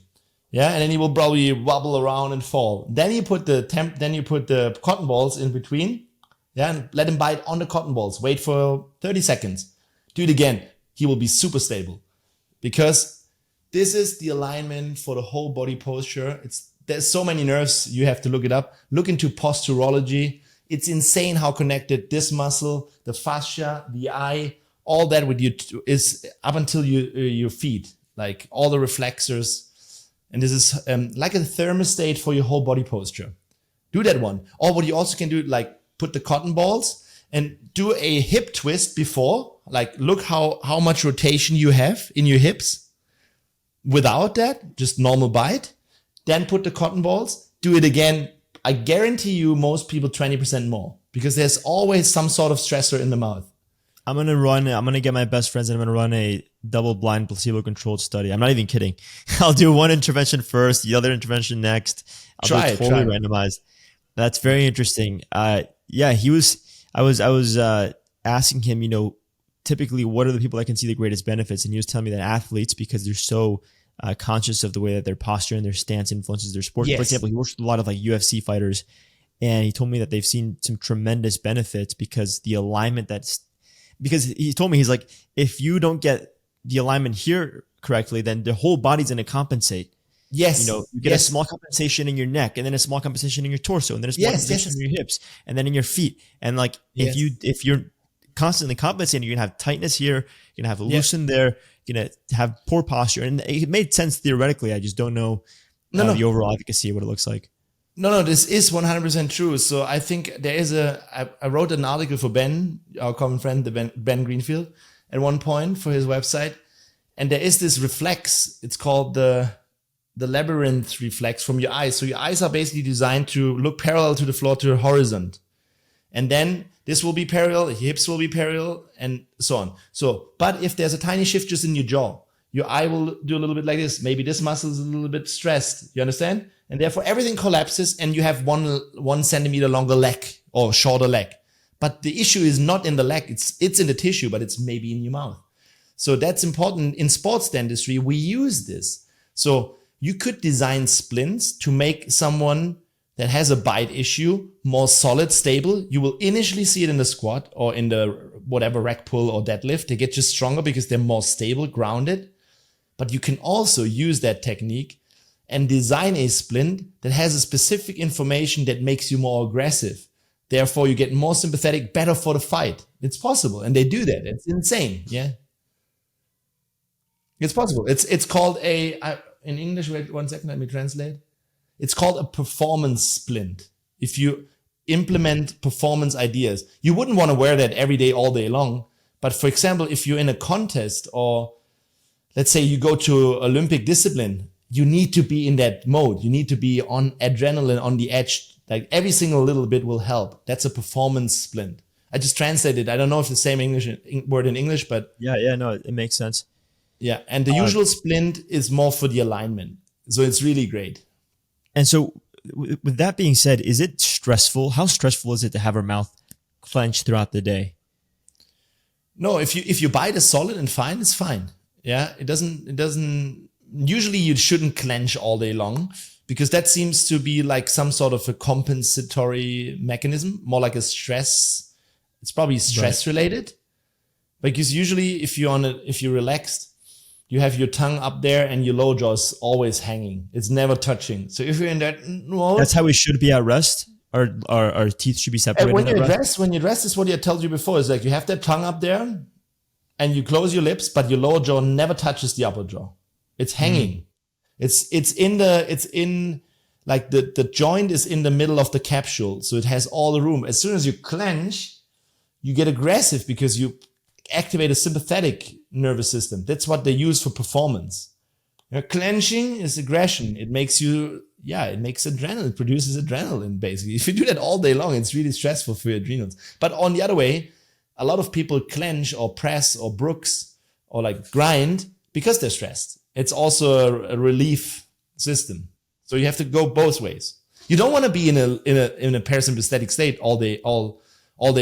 Yeah. And then he will probably wobble around and fall. Then you put the cotton balls in between. Yeah. And let him bite on the cotton balls. Wait for 30 seconds. Do it again. He will be super stable because this is the alignment for the whole body posture. There's so many nerves, you have to look it up. Look into posturology. It's insane how connected this muscle, the fascia, the eye, all that with you is up until your feet, like all the reflexors. And this is like a thermostat for your whole body posture. Do that one. Or what you also can do, like put the cotton balls and do a hip twist before. Like look how much rotation you have in your hips. Without that, just normal bite. Then put the cotton balls, do it again. I guarantee you most people 20% more because there's always some sort of stressor in the mouth. I'm going to get my best friends and I'm going to run a double-blind placebo-controlled study. I'm not even kidding. I'll do one intervention first, the other intervention next. I'll do it totally randomized. That's very interesting. Yeah, I was asking him, typically what are the people that can see the greatest benefits? And he was telling me that athletes, because they're so conscious of the way that their posture and their stance influences their sport. Yes. For example, he works with a lot of like UFC fighters, and he told me that they've seen some tremendous benefits because the alignment because he told me, he's like, if you don't get the alignment here correctly, then the whole body's going to compensate. Yes. You get a small compensation in your neck, and then a small compensation in your torso, and then a small compensation in your hips, and then in your feet. And like, if you're constantly compensating, you're going to have tightness here, you're going to have loosen there, you're going to have poor posture. And it made sense theoretically. I just don't know the overall efficacy of what it looks like. No, this is 100% true. So I think there is I wrote an article for Ben, our common friend, Ben Greenfield, at one point for his website. And there is this reflex. It's called the labyrinth reflex from your eyes. So your eyes are basically designed to look parallel to the floor, to the horizon. And then this will be parallel, hips will be parallel, and so on. So, but if there's a tiny shift just in your jaw, Your eye will do a little bit like this. Maybe this muscle is a little bit stressed. You understand? And therefore everything collapses and you have 1 centimeter longer leg or shorter leg. But the issue is not in the leg. It's in the tissue, but it's maybe in your mouth. So that's important. In sports dentistry, we use this. So you could design splints to make someone that has a bite issue more solid, stable. You will initially see it in the squat or in the whatever rack pull or deadlift. They get just stronger because they're more stable, grounded. But you can also use that technique and design a splint that has a specific information that makes you more aggressive. Therefore, you get more sympathetic, better for the fight. It's possible. And they do that. It's insane. Yeah. It's possible. It's called in English, wait 1 second, let me translate. It's called a performance splint. If you implement performance ideas, you wouldn't want to wear that every day, all day long. But for example, if you're in a contest or let's say you go to Olympic discipline, you need to be in that mode. You need to be on adrenaline, on the edge. Like every single little bit will help. That's a performance splint. I just translated. I don't know if the same word in English, but yeah, no, it makes sense. Yeah. And the usual splint is more for the alignment. So it's really great. And so with that being said, is it stressful? How stressful is it to have our mouth clenched throughout the day? No, if you bite a solid and fine, it's fine. Yeah. It doesn't, usually you shouldn't clench all day long because that seems to be like some sort of a compensatory mechanism, more like a stress. It's probably stress related because usually if you're relaxed, you have your tongue up there and your lower jaw is always hanging. It's never touching. So if you're in that mode, that's how we should be at rest. Our teeth should be separated. When you rest, is what I told you before. Is like you have that tongue up there and you close your lips, but your lower jaw never touches the upper jaw. It's hanging. The joint is in the middle of the capsule. So it has all the room. As soon as you clench, you get aggressive because you activate a sympathetic nervous system. That's what they use for performance. Clenching is aggression. It makes adrenaline, it produces adrenaline basically. If you do that all day long, it's really stressful for your adrenals. But on the other way, a lot of people clench or press or brooks or like grind because they're stressed. It's also a relief system. So you have to go both ways. You don't want to be in a parasympathetic state all day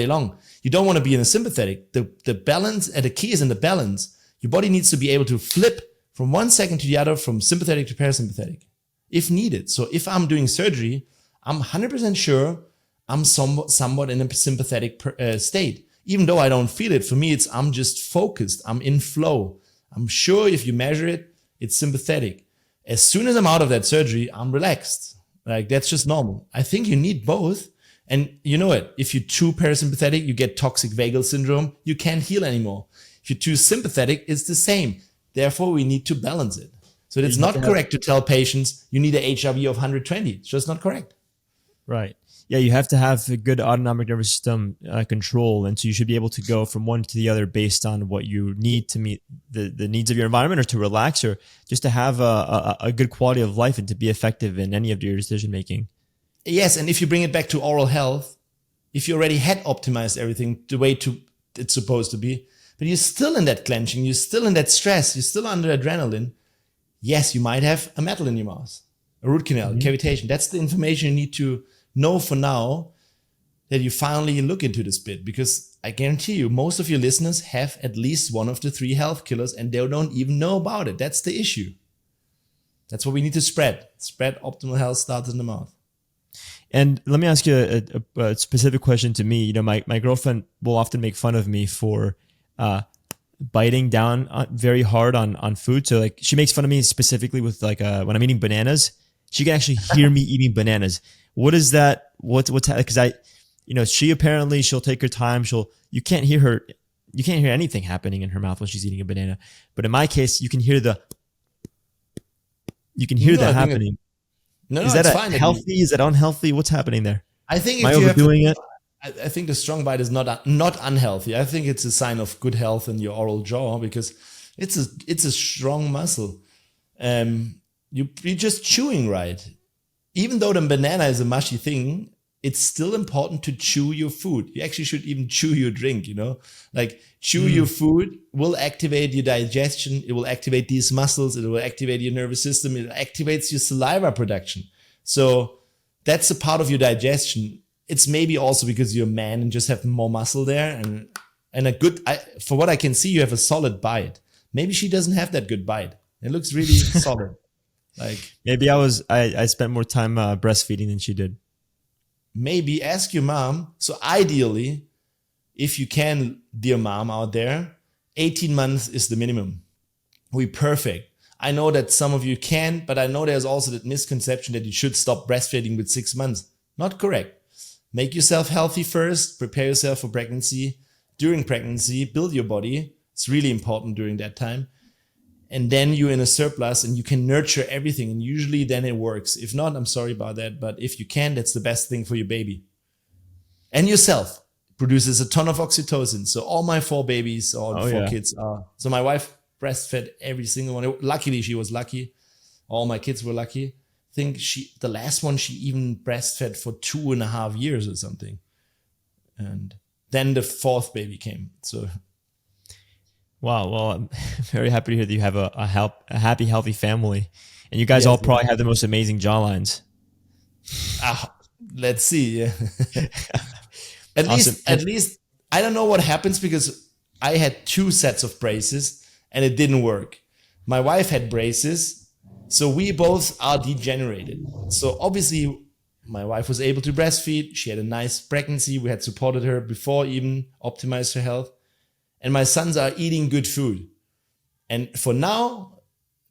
long. You don't want to be in a sympathetic. The balance and the key is in the balance. Your body needs to be able to flip from 1 second to the other, from sympathetic to parasympathetic, if needed. So if I'm doing surgery, I'm 100% sure I'm somewhat in a sympathetic state. Even though I don't feel it, for me, I'm just focused. I'm in flow. I'm sure if you measure it, it's sympathetic. As soon as I'm out of that surgery, I'm relaxed. Like that's just normal. I think you need both. And you know it, if you're too parasympathetic, you get toxic vagal syndrome. You can't heal anymore. If you're too sympathetic, it's the same. Therefore, we need to balance it. So it's not correct to tell patients you need an HRV of 120. It's just not correct. Right. Yeah, you have to have a good autonomic nervous system control. And so you should be able to go from one to the other based on what you need to meet the needs of your environment or to relax or just to have a good quality of life and to be effective in any of your decision making. Yes, and if you bring it back to oral health, if you already had optimized everything the way it's supposed to be, but you're still in that clenching, you're still in that stress, you're still under adrenaline, yes, you might have a metal in your mouth, a root canal, cavitation. That's the information you need to know for now that you finally look into this bit, because I guarantee you, most of your listeners have at least one of the 3 health killers and they don't even know about it. That's the issue. That's what we need to spread. Spread optimal health starts in the mouth. And let me ask you a specific question to me. You know, my girlfriend will often make fun of me for biting down very hard on food. So like she makes fun of me specifically with like when I'm eating bananas, she can actually hear me eating bananas. What is that? What's because she'll take her time. You can't hear anything happening in her mouth when she's eating a banana. But in my case, you can hear that happening. Is that healthy? Is that unhealthy? What's happening there? I think am I overdoing it? I think the strong bite is not unhealthy. I think it's a sign of good health in your oral jaw because it's a strong muscle. You're just chewing right. Even though the banana is a mushy thing, it's still important to chew your food. You actually should even chew your drink, like chew your food will activate your digestion. It will activate these muscles. It will activate your nervous system. It activates your saliva production. So that's a part of your digestion. It's maybe also because you're a man and just have more muscle there and a good, for what I can see, you have a solid bite. Maybe she doesn't have that good bite. It looks really solid. Like maybe I spent more time breastfeeding than she did. Maybe ask your mom. So ideally, if you can, dear mom out there, 18 months is the minimum. We're perfect. I know that some of you can, but I know there's also that misconception that you should stop breastfeeding with 6 months. Not correct. Make yourself healthy first. Prepare yourself for pregnancy. During pregnancy, build your body. It's really important during that time. And then you're in a surplus and you can nurture everything. And usually then it works. If not, I'm sorry about that. But if you can, that's the best thing for your baby. And yourself. Produces a ton of oxytocin. So all my 4 babies, all 4 kids are. So my wife breastfed every single one. Luckily, she was lucky. All my kids were lucky. I think the last one, she even breastfed for 2.5 years or something. And then the 4th baby came. So... Wow. Well, I'm very happy to hear that you have a happy, healthy family. And you guys all probably have the most amazing jawlines. Let's see. Yeah. At least, I don't know what happens because I had 2 sets of braces and it didn't work. My wife had braces, so we both are degenerated. So obviously, my wife was able to breastfeed. She had a nice pregnancy. We had supported her before even optimized her health. And my sons are eating good food. And for now,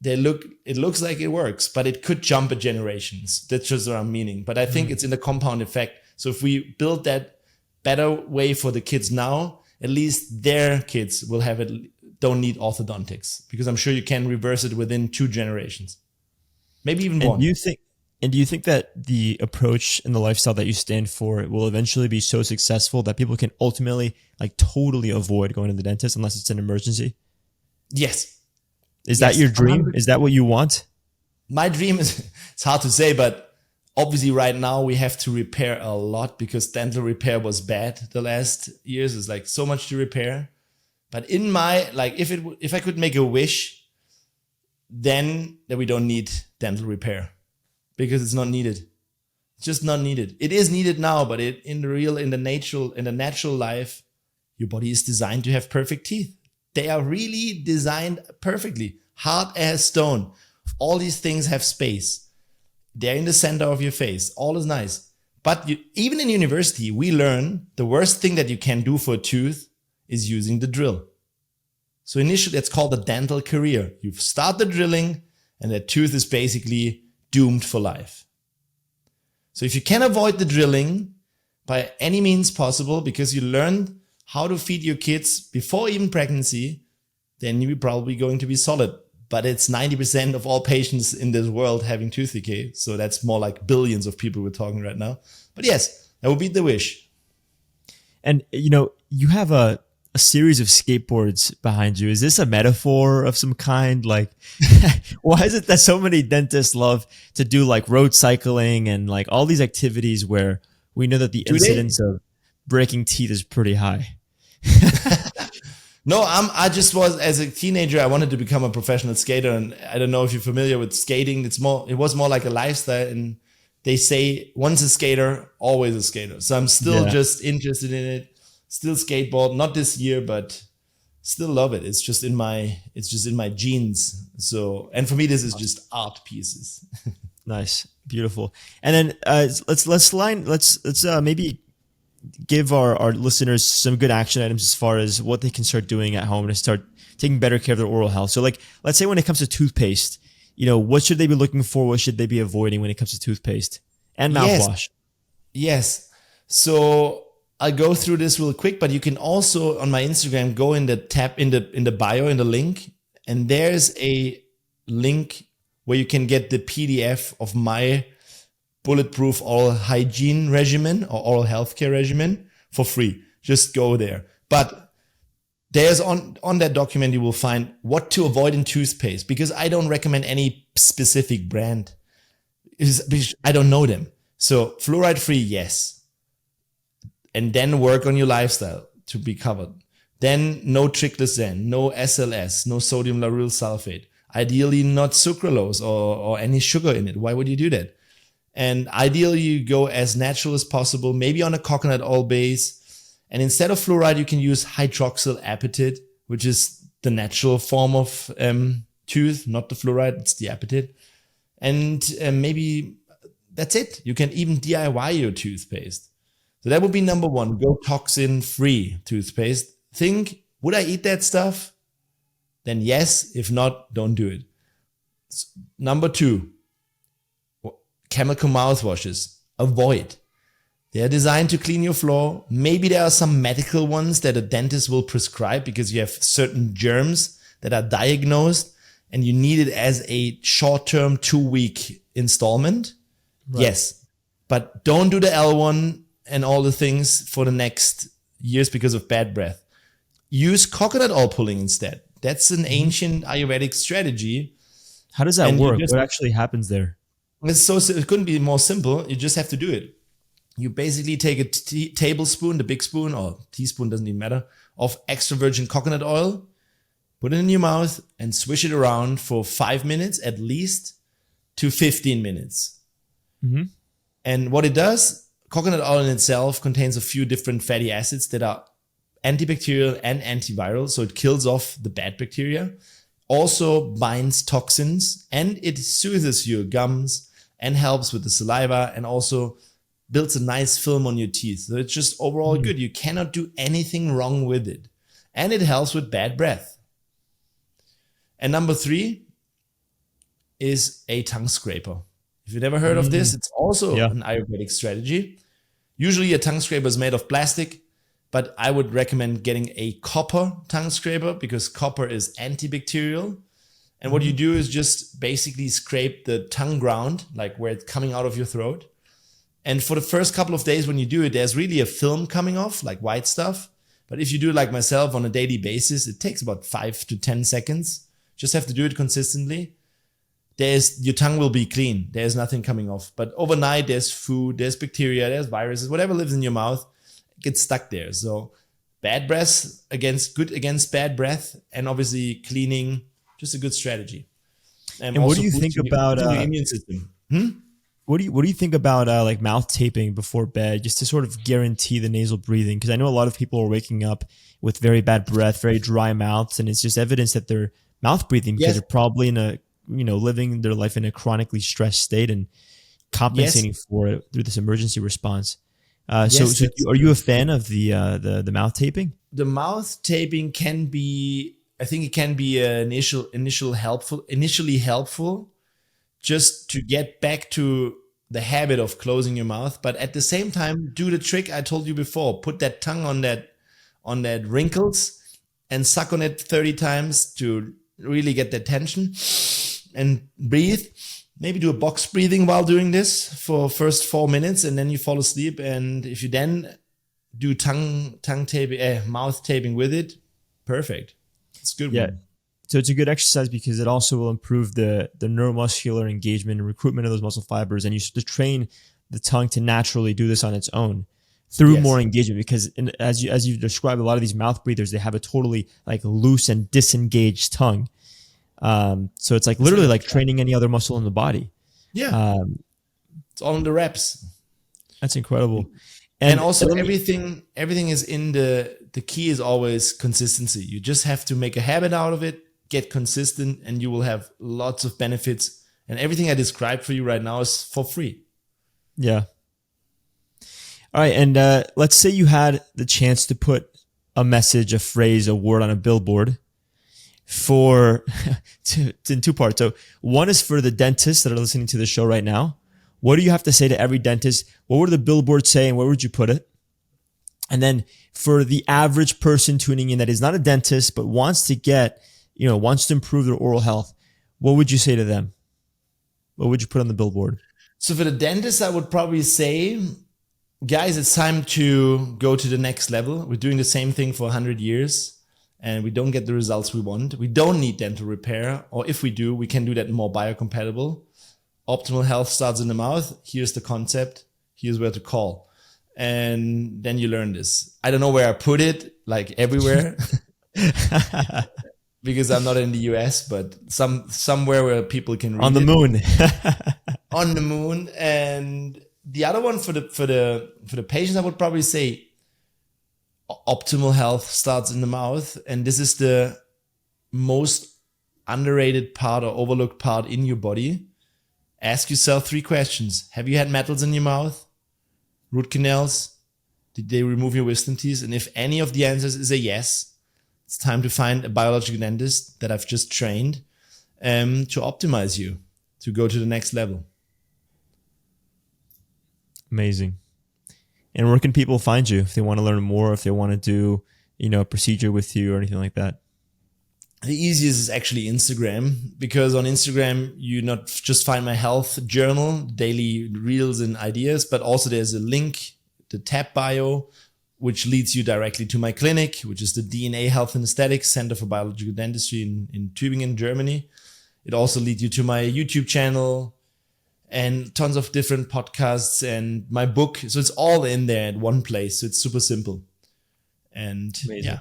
it looks like it works, but it could jump a generations. That's just what I'm meaning. But I think it's in the compound effect. So if we build that better way for the kids now, at least their kids will have it, don't need orthodontics, because I'm sure you can reverse it within 2 generations, maybe even 1. Do you think that the approach and the lifestyle that you stand for will eventually be so successful that people can ultimately like totally avoid going to the dentist unless it's an emergency? Yes. Is that your dream? 100%. Is that what you want? My dream is, it's hard to say, but obviously right now we have to repair a lot because dental repair was bad the last years. It's like so much to repair. But in my, like if I could make a wish, then that we don't need dental repair. Because it's not needed. It's just not needed. It is needed now, but in the natural life, your body is designed to have perfect teeth. They are really designed perfectly. Hard as stone. All these things have space. They're in the center of your face. All is nice. But even in university, we learn the worst thing that you can do for a tooth is using the drill. So initially, it's called the dental career. You start the drilling and the tooth is basically doomed for life. So if you can avoid the drilling by any means possible because you learned how to feed your kids before even pregnancy, then you're probably going to be solid. But it's 90% of all patients in this world having tooth decay. So that's more like billions of people we're talking right now. But yes, that would be the wish. And you have a series of skateboards behind you. Is this a metaphor of some kind? Like, why is it that so many dentists love to do like road cycling and like all these activities where we know that the incidence of breaking teeth is pretty high? No, I just was, as a teenager, I wanted to become a professional skater. And I don't know if you're familiar with skating. It was more like a lifestyle. And they say once a skater, always a skater. So I'm still just interested in it. Still skateboard, not this year, but still love it. It's just in my genes. So, and for me, this is just art pieces. Nice, beautiful. And then let's maybe give our listeners some good action items as far as what they can start doing at home to start taking better care of their oral health. So, like, let's say when it comes to toothpaste, what should they be looking for? What should they be avoiding when it comes to toothpaste and mouthwash? Yes. So I'll go through this real quick, but you can also on my Instagram go in the tab in the bio in the link, and there's a link where you can get the PDF of my bulletproof oral hygiene regimen or oral healthcare regimen for free. Just go there. But there's on that document you will find what to avoid in toothpaste, because I don't recommend any specific brand because I don't know them. So fluoride free, yes. and then work on your lifestyle to be covered. Then no triglycerin, no SLS, no sodium lauryl sulfate. Ideally not sucralose or any sugar in it. Why would you do that? And ideally you go as natural as possible, maybe on a coconut oil base. And instead of fluoride, you can use hydroxyl apatite, which is the natural form of tooth, not the fluoride, it's the apatite. And maybe that's it. You can even DIY your toothpaste. So that would be number one, go toxin-free toothpaste. Think, would I eat that stuff? Then yes. If not, don't do it. Number two, chemical mouthwashes. Avoid. They are designed to clean your floor. Maybe there are some medical ones that a dentist will prescribe because you have certain germs that are diagnosed and you need it as a short-term 2-week installment. Right. Yes. But don't do the L1 and all the things for the next years because of bad breath. Use coconut oil pulling instead. That's an ancient Ayurvedic strategy. How does that work? What actually happens there? It couldn't be more simple. You just have to do it. You basically take a tablespoon, the big spoon, or teaspoon, doesn't even matter, of extra virgin coconut oil, put it in your mouth and swish it around for 5 minutes at least to 15 minutes. Mm-hmm. And what it does, coconut oil in itself contains a few different fatty acids that are antibacterial and antiviral. So it kills off the bad bacteria, also binds toxins, and it soothes your gums and helps with the saliva and also builds a nice film on your teeth. So it's just overall good. You cannot do anything wrong with it. And it helps with bad breath. And number 3 is a tongue scraper. If you've never heard of this, it's also an Ayurvedic strategy. Usually a tongue scraper is made of plastic, but I would recommend getting a copper tongue scraper because copper is antibacterial. And what you do is just basically scrape the tongue ground, like where it's coming out of your throat. And for the first couple of days when you do it, there's really a film coming off, like white stuff. But if you do it like myself on a daily basis, it takes about 5 to 10 seconds. Just have to do it consistently. Your tongue will be clean. There's nothing coming off. But overnight, there's food, there's bacteria, there's viruses, whatever lives in your mouth gets stuck there. So bad breath good against bad breath, and obviously cleaning, just a good strategy. And what do you think about the immune system? What do you think about like mouth taping before bed, just to sort of guarantee the nasal breathing? Because I know a lot of people are waking up with very bad breath, very dry mouths, and it's just evidence that they're mouth breathing because they're probably in a living their life in a chronically stressed state and compensating for it through this emergency response. So are you a fan of the mouth taping? The mouth taping can be, I think it can be initially helpful just to get back to the habit of closing your mouth. But at the same time, do the trick I told you before. Put that tongue on that wrinkles and suck on it 30 times to really get the tension and breathe. Maybe do a box breathing while doing this for first 4 minutes, and then you fall asleep. And if you then do mouth taping with it, perfect. It's a good one. So it's a good exercise because it also will improve the neuromuscular engagement and recruitment of those muscle fibers. And you should train the tongue to naturally do this on its own through more engagement. Because as you described, a lot of these mouth breathers, they have a totally like loose and disengaged tongue. So it's like literally like training any other muscle in the body. Yeah. It's all in the reps. That's incredible. And also everything is in the key is always consistency. You just have to make a habit out of it, get consistent, and you will have lots of benefits. And everything I described for you right now is for free. Yeah. All right. And let's say you had the chance to put a message, a phrase, a word on a billboard in 2 parts. So one is for the dentists that are listening to the show right now. What do you have to say to every dentist? What would the billboard say and where would you put it? And then for the average person tuning in that is not a dentist, but wants to improve their oral health, what would you say to them? What would you put on the billboard? So for the dentist, I would probably say, guys, it's time to go to the next level. We're doing the same thing for 100 years. And we don't get the results we want. We don't need dental repair. Or if we do, we can do that more biocompatible. Optimal health starts in the mouth. Here's the concept. Here's where to call. And then you learn this. I don't know where I put it, like everywhere, because I'm not in the US, but somewhere where people can read On the it. moon. On the moon. And the other one for the patients, I would probably say optimal health starts in the mouth. And this is the most underrated part or overlooked part in your body. Ask yourself 3 questions. Have you had metals in your mouth? Root canals? Did they remove your wisdom teeth? And if any of the answers is a yes, it's time to find a biological dentist that I've just trained to optimize you, to go to the next level. Amazing. And where can people find you if they want to learn more, if they want to do, a procedure with you or anything like that? The easiest is actually Instagram, because on Instagram, you not just find my health journal, daily reels and ideas, but also there's a link, the tab bio, which leads you directly to my clinic, which is the DNA Health and Aesthetics Center for Biological Dentistry in Tübingen, Germany. It also leads you to my YouTube channel and tons of different podcasts and my book. So it's all in there at one place. So it's super simple. And Amazing. Yeah.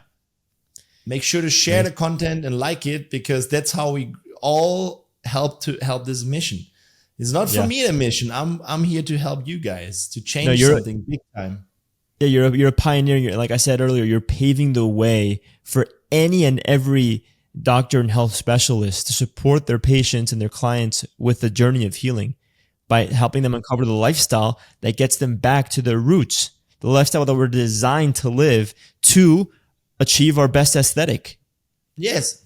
Make sure to share the content and like it, because that's how we all help this mission. It's not for me a mission. I'm here to help you guys to change something big time. Yeah, you're a pioneer. Like I said earlier, you're paving the way for any and every doctor and health specialist to support their patients and their clients with the journey of healing by helping them uncover the lifestyle that gets them back to their roots, the lifestyle that we're designed to live to achieve our best aesthetic. Yes.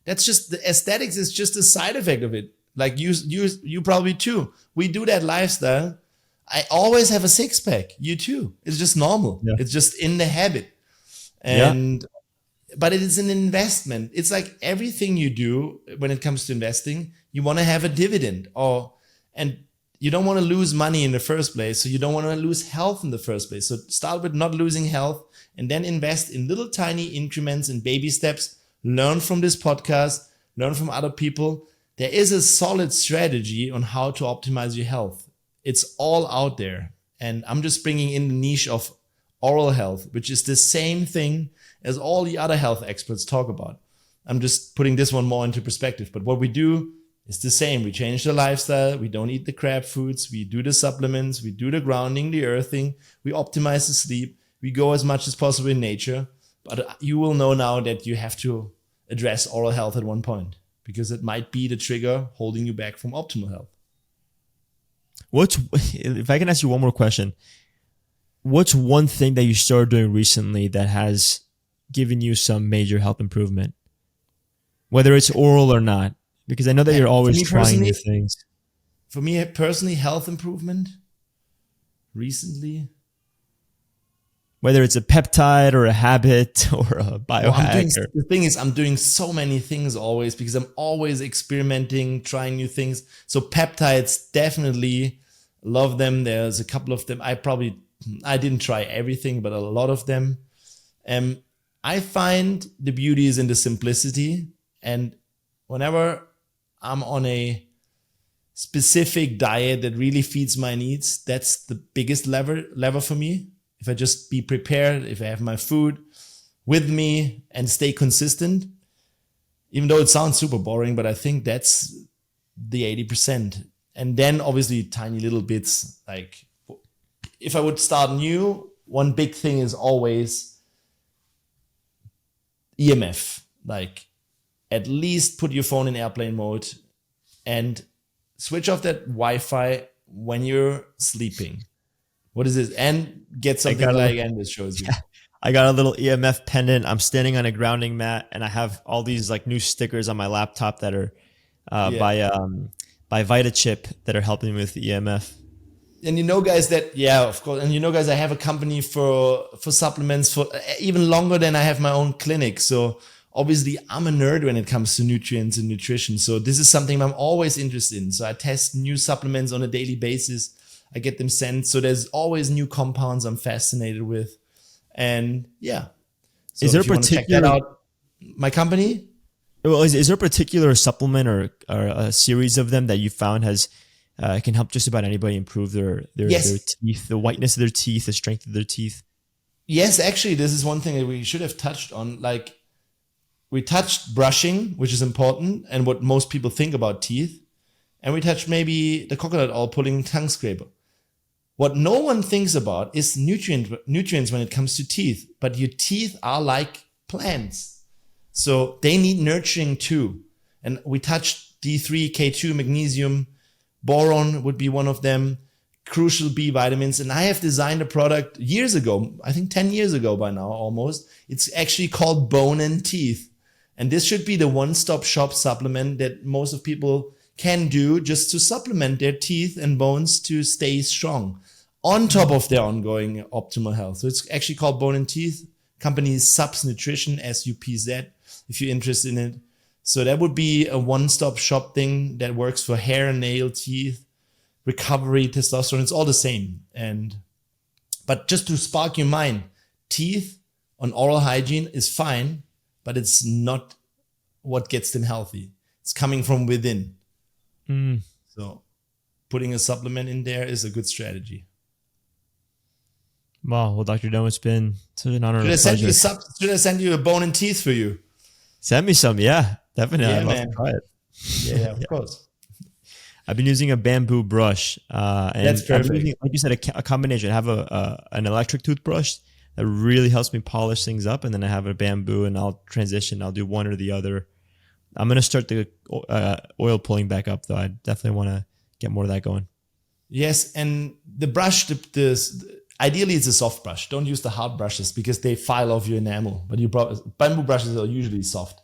That's just, the aesthetics is just a side effect of it. Like you probably too. We do that lifestyle. I always have a 6-pack. You too. It's just normal. Yeah. It's just in the habit. But it is an investment. It's like everything you do when it comes to investing, you want to have a dividend, and you don't want to lose money in the first place. So you don't want to lose health in the first place. So start with not losing health and then invest in little tiny increments and baby steps. Learn from this podcast, learn from other people. There is a solid strategy on how to optimize your health. It's all out there. And I'm just bringing in the niche of oral health, which is the same thing as all the other health experts talk about. I'm just putting this one more into perspective. But what we do is the same. We change the lifestyle. We don't eat the crap foods. We do the supplements. We do the grounding, the earthing. We optimize the sleep. We go as much as possible in nature. But you will know now that you have to address oral health at one point, because it might be the trigger holding you back from optimal health. If I can ask you one more question, what's one thing that you started doing recently that has given you some major health improvement, whether it's oral or not? Because I know that you're always trying new things. For me personally, health improvement recently, whether it's a peptide or a habit or a biohack. The thing is, I'm doing so many things always, because I'm always experimenting, trying new things. So peptides, definitely love them. There's a couple of them. I didn't try everything, but a lot of them. I find the beauty is in the simplicity. And whenever I'm on a specific diet that really feeds my needs, that's the biggest lever for me. If I just be prepared, if I have my food with me and stay consistent, even though it sounds super boring, but I think that's the 80%. And then obviously tiny little bits. Like if I would start new, one big thing is always EMF. Like at least put your phone in airplane mode and switch off that Wi-Fi when you're sleeping. What is this? And get something like Anders shows you. I got a little EMF pendant. I'm standing on a grounding mat, and I have all these like new stickers on my laptop that are by VitaChip that are helping me with EMF. And you know, guys, of course. And you know, guys, I have a company for supplements for even longer than I have my own clinic. So obviously, I'm a nerd when it comes to nutrients and nutrition. So this is something I'm always interested in. So I test new supplements on a daily basis. I get them sent. So there's always new compounds I'm fascinated with. And yeah. So is there a particular, check that out, my company? Well, is there a particular supplement or a series of them that you found has It can help just about anybody improve their teeth, the whiteness of their teeth, the strength of their teeth. Yes, actually, this is one thing that we should have touched on. Like, we touched brushing, which is important, and what most people think about teeth. And we touched maybe the coconut oil pulling tongue scraper. What no one thinks about is nutrients when it comes to teeth. But your teeth are like plants. So they need nurturing too. And we touched D3, K2, magnesium, boron would be one of them, crucial B vitamins. And I have designed a product years ago, I think 10 years ago by now almost. It's actually called Bone and Teeth. And this should be the one-stop shop supplement that most of people can do just to supplement their teeth and bones to stay strong on top of their ongoing optimal health. So it's actually called Bone and Teeth. Company is Subs Nutrition, SUPZ, if you're interested in it. So that would be a one-stop shop thing that works for hair, nail, teeth, recovery, testosterone. It's all the same. But just to spark your mind, teeth on oral hygiene is fine, but it's not what gets them healthy. It's coming from within. So putting a supplement in there is a good strategy. Wow. Well, Dr. Dome, it's been such an honor and a pleasure. Should I send you a Bone and Teeth for you? Send me some. Yeah, definitely. Yeah, I'd love man. to try it. Yeah, of course. I've been using a bamboo brush. And that's perfect. I've been using, like you said, a combination. I have an electric toothbrush that really helps me polish things up. And then I have a bamboo, and I'll transition. I'll do one or the other. I'm going to start the oil pulling back up, though. I definitely want to get more of that going. Yes, and the brush, ideally it's a soft brush. Don't use the hard brushes because they file off your enamel. But bamboo brushes are usually soft.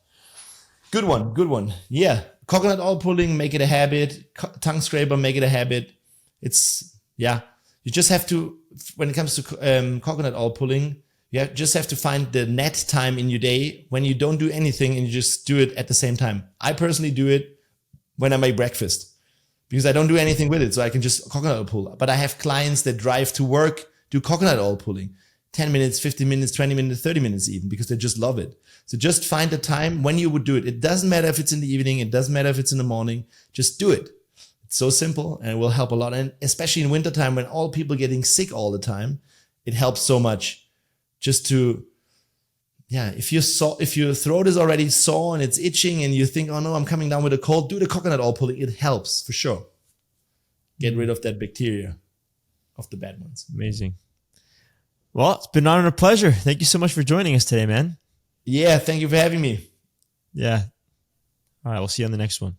Good one. Yeah, coconut oil pulling, make it a habit. Tongue scraper, make it a habit. You just have to, when it comes to coconut oil pulling, just have to find the net time in your day when you don't do anything and you just do it at the same time. I personally do it when I make breakfast because I don't do anything with it. So I can just coconut oil pull. But I have clients that drive to work, do coconut oil pulling. 10 minutes, 15 minutes, 20 minutes, 30 minutes even, because they just love it. So just find a time when you would do it. It doesn't matter if it's in the evening. It doesn't matter if it's in the morning. Just do it. It's so simple and it will help a lot. And especially in wintertime when all people getting sick all the time, it helps so much. Just to, if your throat is already sore and it's itching and you think, oh no, I'm coming down with a cold, do the coconut oil pulling. It helps for sure. Get rid of that bacteria, of the bad ones. Amazing. Well, it's been an honor and a pleasure. Thank you so much for joining us today, man. Yeah, thank you for having me. Yeah. All right, we'll see you on the next one.